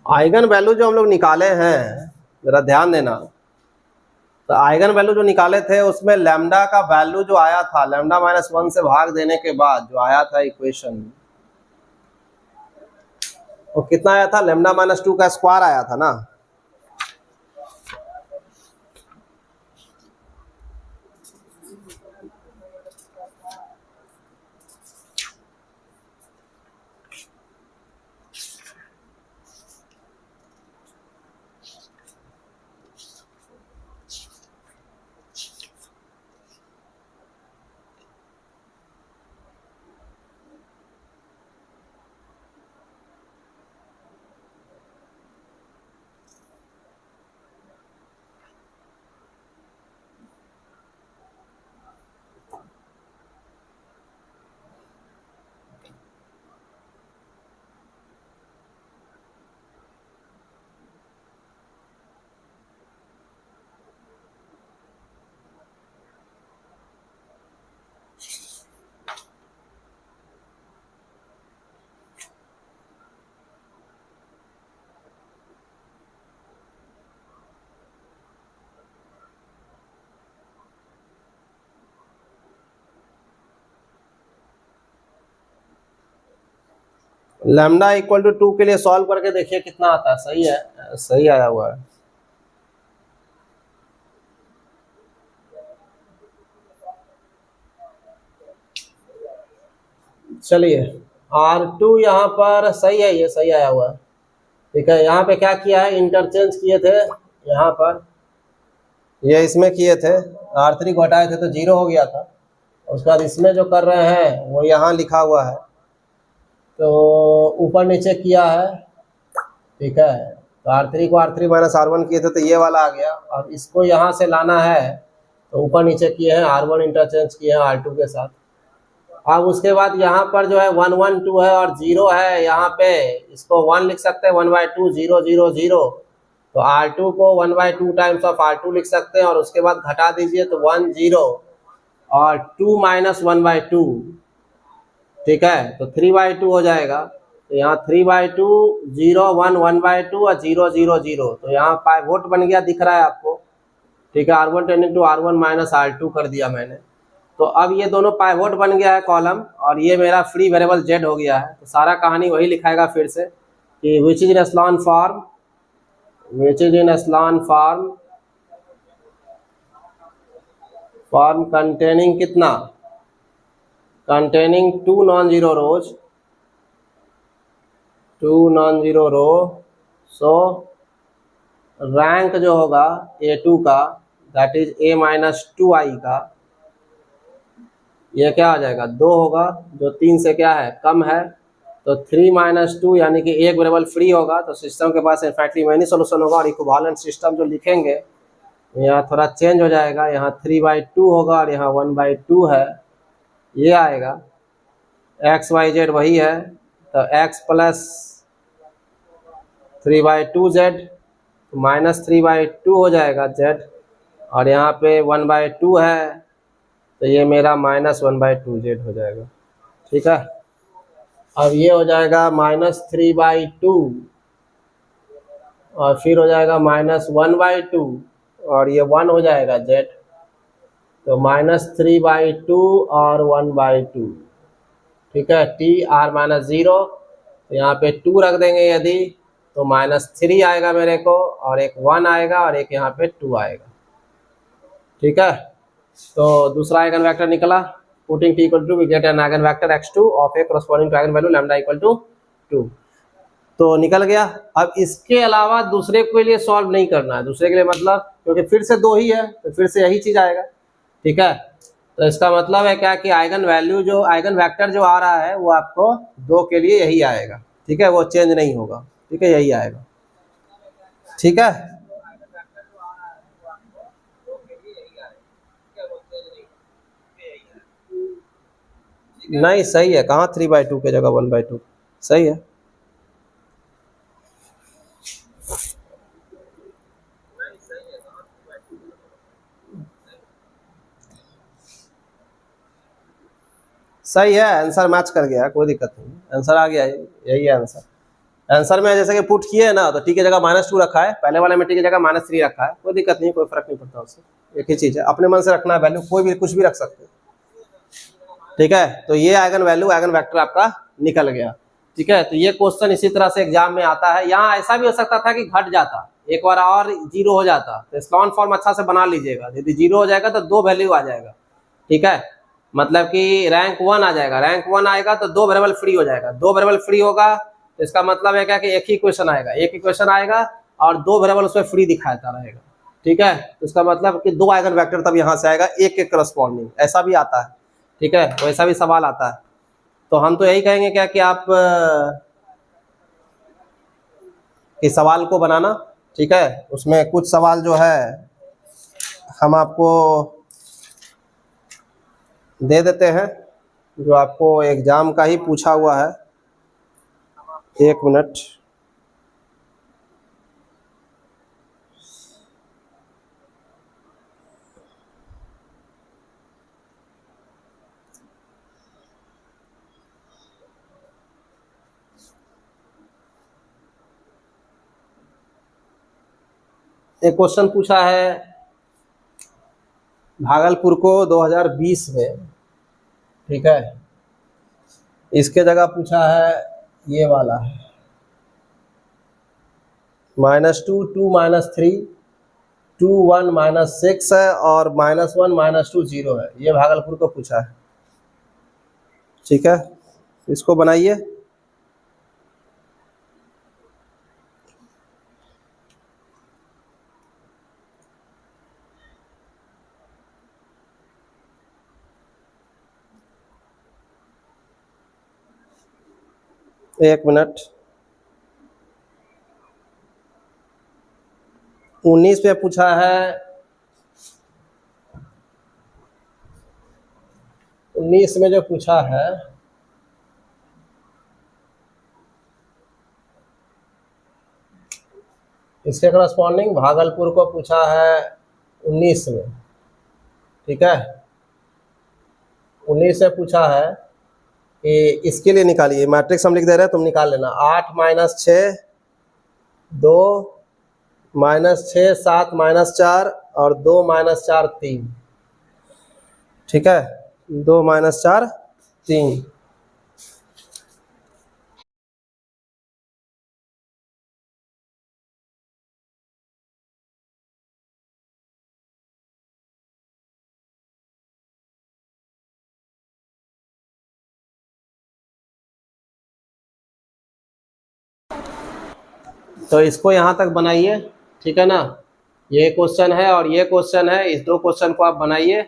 आइगन वैल्यू जो हम लोग निकाले हैं, जरा ध्यान देना, तो आइगन वैल्यू जो निकाले थे उसमें लैम्डा का वैल्यू जो आया था, लैम्डा -1 से भाग देने के बाद जो आया था इक्वेशन, वो कितना आया था, लैम्डा -2 का स्क्वायर आया था ना। लैम्डा इक्वल टू 2 के लिए सॉल्व करके देखिए कितना आता है। सही है, सही आया हुआ है। चलिए R2 यहाँ पर सही है, ये सही आया हुआ है। ठीक है, यहाँ पे क्या किया है, इंटरचेंज किए थे यहाँ पर, ये इसमें किए थे, R3 को हटाए थे तो 0 हो गया था। उसके बाद इसमें जो कर रहे हैं वो यहाँ लिखा हुआ है, तो ऊपर नीचे किया है। ठीक है, तो R3 को R3 माइनस R1 किए थे तो ये वाला आ गया। अब इसको यहाँ से लाना है तो ऊपर नीचे किए हैं, R1 इंटरचेंज किए हैं R2 के साथ। अब उसके बाद यहाँ पर जो है 1 1 2 है और 0 है, यहाँ पे इसको 1 लिख सकते हैं, 1/2 0 0 0। तो R2 को 1/2 टाइम्स ऑफ R2 लिख सकते हैं और उसके बाद घटा दीजिए तो 1 0 और 2 माइनस 1/2। ठीक है, तो 3/2 हो जाएगा। तो यहाँ 3/2 0 1 1/2 और 0 0 0, तो यहाँ पाइवोट बन गया, दिख रहा है आपको। ठीक है, R1 tending to R1 minus R2 कर दिया मैंने। तो अब ये दोनों पाइवोट बन गया है कॉलम, और ये मेरा फ्री वेरिएबल z हो गया है। तो सारा कहानी वही लिखाएगा फिर से कि which is in echelon form, which is in echelon form, form containing कितना, containing 2 non zero rows, 2 non zero row. So rank जो होगा A2 का, that is A minus 2i का, ये क्या आ जाएगा, 2 होगा, जो 3 से क्या है, कम है। तो 3 माइनस 2 यानी कि एक वेरिएबल फ्री होगा, तो सिस्टम के पास इनफैक्टली मैनी सोल्यूशन होगा। और इक्विवेलेंट सिस्टम जो लिखेंगे यहाँ थोड़ा चेंज हो जाएगा, यहाँ 3/2 होगा और यहाँ 1/2 है, ये आएगा। एक्स वाई जेड वही है, तो x प्लस 3/2z माइनस 3/2 हो जाएगा z, और यहाँ पे 1/2 है, तो ये मेरा माइनस 1/2z हो जाएगा। ठीक है, अब ये हो जाएगा माइनस 3/2 और फिर हो जाएगा माइनस 1/2 और ये 1 हो जाएगा z, तो माइनस 3/2 और 1/2। ठीक है, t r माइनस 0, तो यहाँ पे 2 रख देंगे यदि, तो माइनस 3 आएगा मेरे को, और एक 1 आएगा और एक यहाँ पे 2 आएगा। ठीक है, तो दूसरा आइगन वेक्टर निकला, putting t equal to we get an eigen vector x2 of a corresponding to eigen value lambda equal to 2, तो निकल गया। अब इसके अलावा दूसरे के लिए सॉल्व नहीं करना है, दूसरे के लिए मतलब, क्योंकि फिर से 2 ही है तो फिर से यही चीज आएगा। ठीक है, तो इसका मतलब है क्या कि आइगन वैल्यू जो आइगन वेक्टर जो आ रहा है वो आपको 2 के लिए यही आएगा। ठीक है, वो चेंज नहीं होगा। ठीक है, यही आएगा। ठीक है, नहीं सही है, कहाँ 3/2 के जगह 1/2, सही है। सही है, आंसर मैच कर गया, कोई दिक्कत नहीं, आंसर आ गया, यही है आंसर। आंसर में जैसे कि पुट किए ना, तो टी की जगह -2 रखा है, पहले वाले में टी की जगह -3 रखा है, कोई दिक्कत नहीं, कोई फर्क नहीं पड़ता उससे, एक ही चीज है, अपने मन से रखना है वैल्यू, कोई भी कुछ भी रख सकते हैं। ठीक है, तो ये आइगन वैल्यू आइगन वेक्टर आपका निकल गया। ठीक है, तो ये क्वेश्चन इसी तरह से एग्जाम में आता है। यहाँ ऐसा भी हो सकता था कि घट जाता, एक बार और 0 हो जाता, तो एस्लॉन फॉर्म अच्छा से बना लीजिएगा, यदि 0 हो जाएगा तो 2 वैल्यू आ जाएगा। ठीक है, मतलब कि रैंक 1 आ जाएगा, रैंक 1 आएगा तो 2 वेरिएबल फ्री हो जाएगा, 2 वेरिएबल फ्री होगा तो इसका मतलब है क्या कि एक ही इक्वेशन आएगा, एक इक्वेशन आएगा और 2 वेरिएबल उसमें फ्री दिखाता रहेगा। ठीक है, तो इसका मतलब कि 2 आइगन वेक्टर तब यहाँ से आएगा, एक एक करस्पॉन्डिंग, ऐसा भी आता है। ठीक है, वैसा भी सवाल आता है। तो हम तो यही कहेंगे क्या कि आप इस सवाल को बनाना। ठीक है, उसमें कुछ सवाल जो है हम आपको दे देते हैं, जो आपको एग्जाम का ही पूछा हुआ है। 1 मिनट, एक क्वेश्चन पूछा है भागलपुर को 2020 में। ठीक है, इसके जगह पूछा है ये वाला है -2 2 -3 2 1 -6 है और -1 -2 0 है। ये भागलपुर को पूछा है। ठीक है, इसको बनाइए। एक मिनट, 19 पे पूछा है, 19 में जो पूछा है इसके करस्पॉन्डिंग भागलपुर को पूछा है 19 में। ठीक है, 19 से पूछा है कि इसके लिए निकालिए, मैट्रिक्स हम लिख दे रहे हैं, तुम निकाल लेना। 8 - 6 2 -6 7 -4 और 2 -4 3। ठीक है, 2 -4 3। तो इसको यहाँ तक बनाइए। ठीक है ना, ये क्वेश्चन है और ये क्वेश्चन है, इस दो क्वेश्चन को आप बनाइए।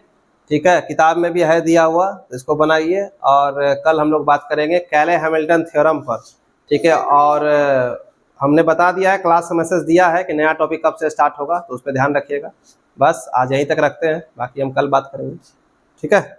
ठीक है, किताब में भी है दिया हुआ, इसको बनाइए। और कल हम लोग बात करेंगे कैले हैमिल्टन थ्योरम पर। ठीक है, और हमने बता दिया है, क्लास में मैसेज दिया है कि नया टॉपिक कब से स्टार्ट होगा, तो उस पर ध्यान रखिएगा। बस आज यहीं तक रखते हैं, बाकी हम कल बात करेंगे। ठीक है।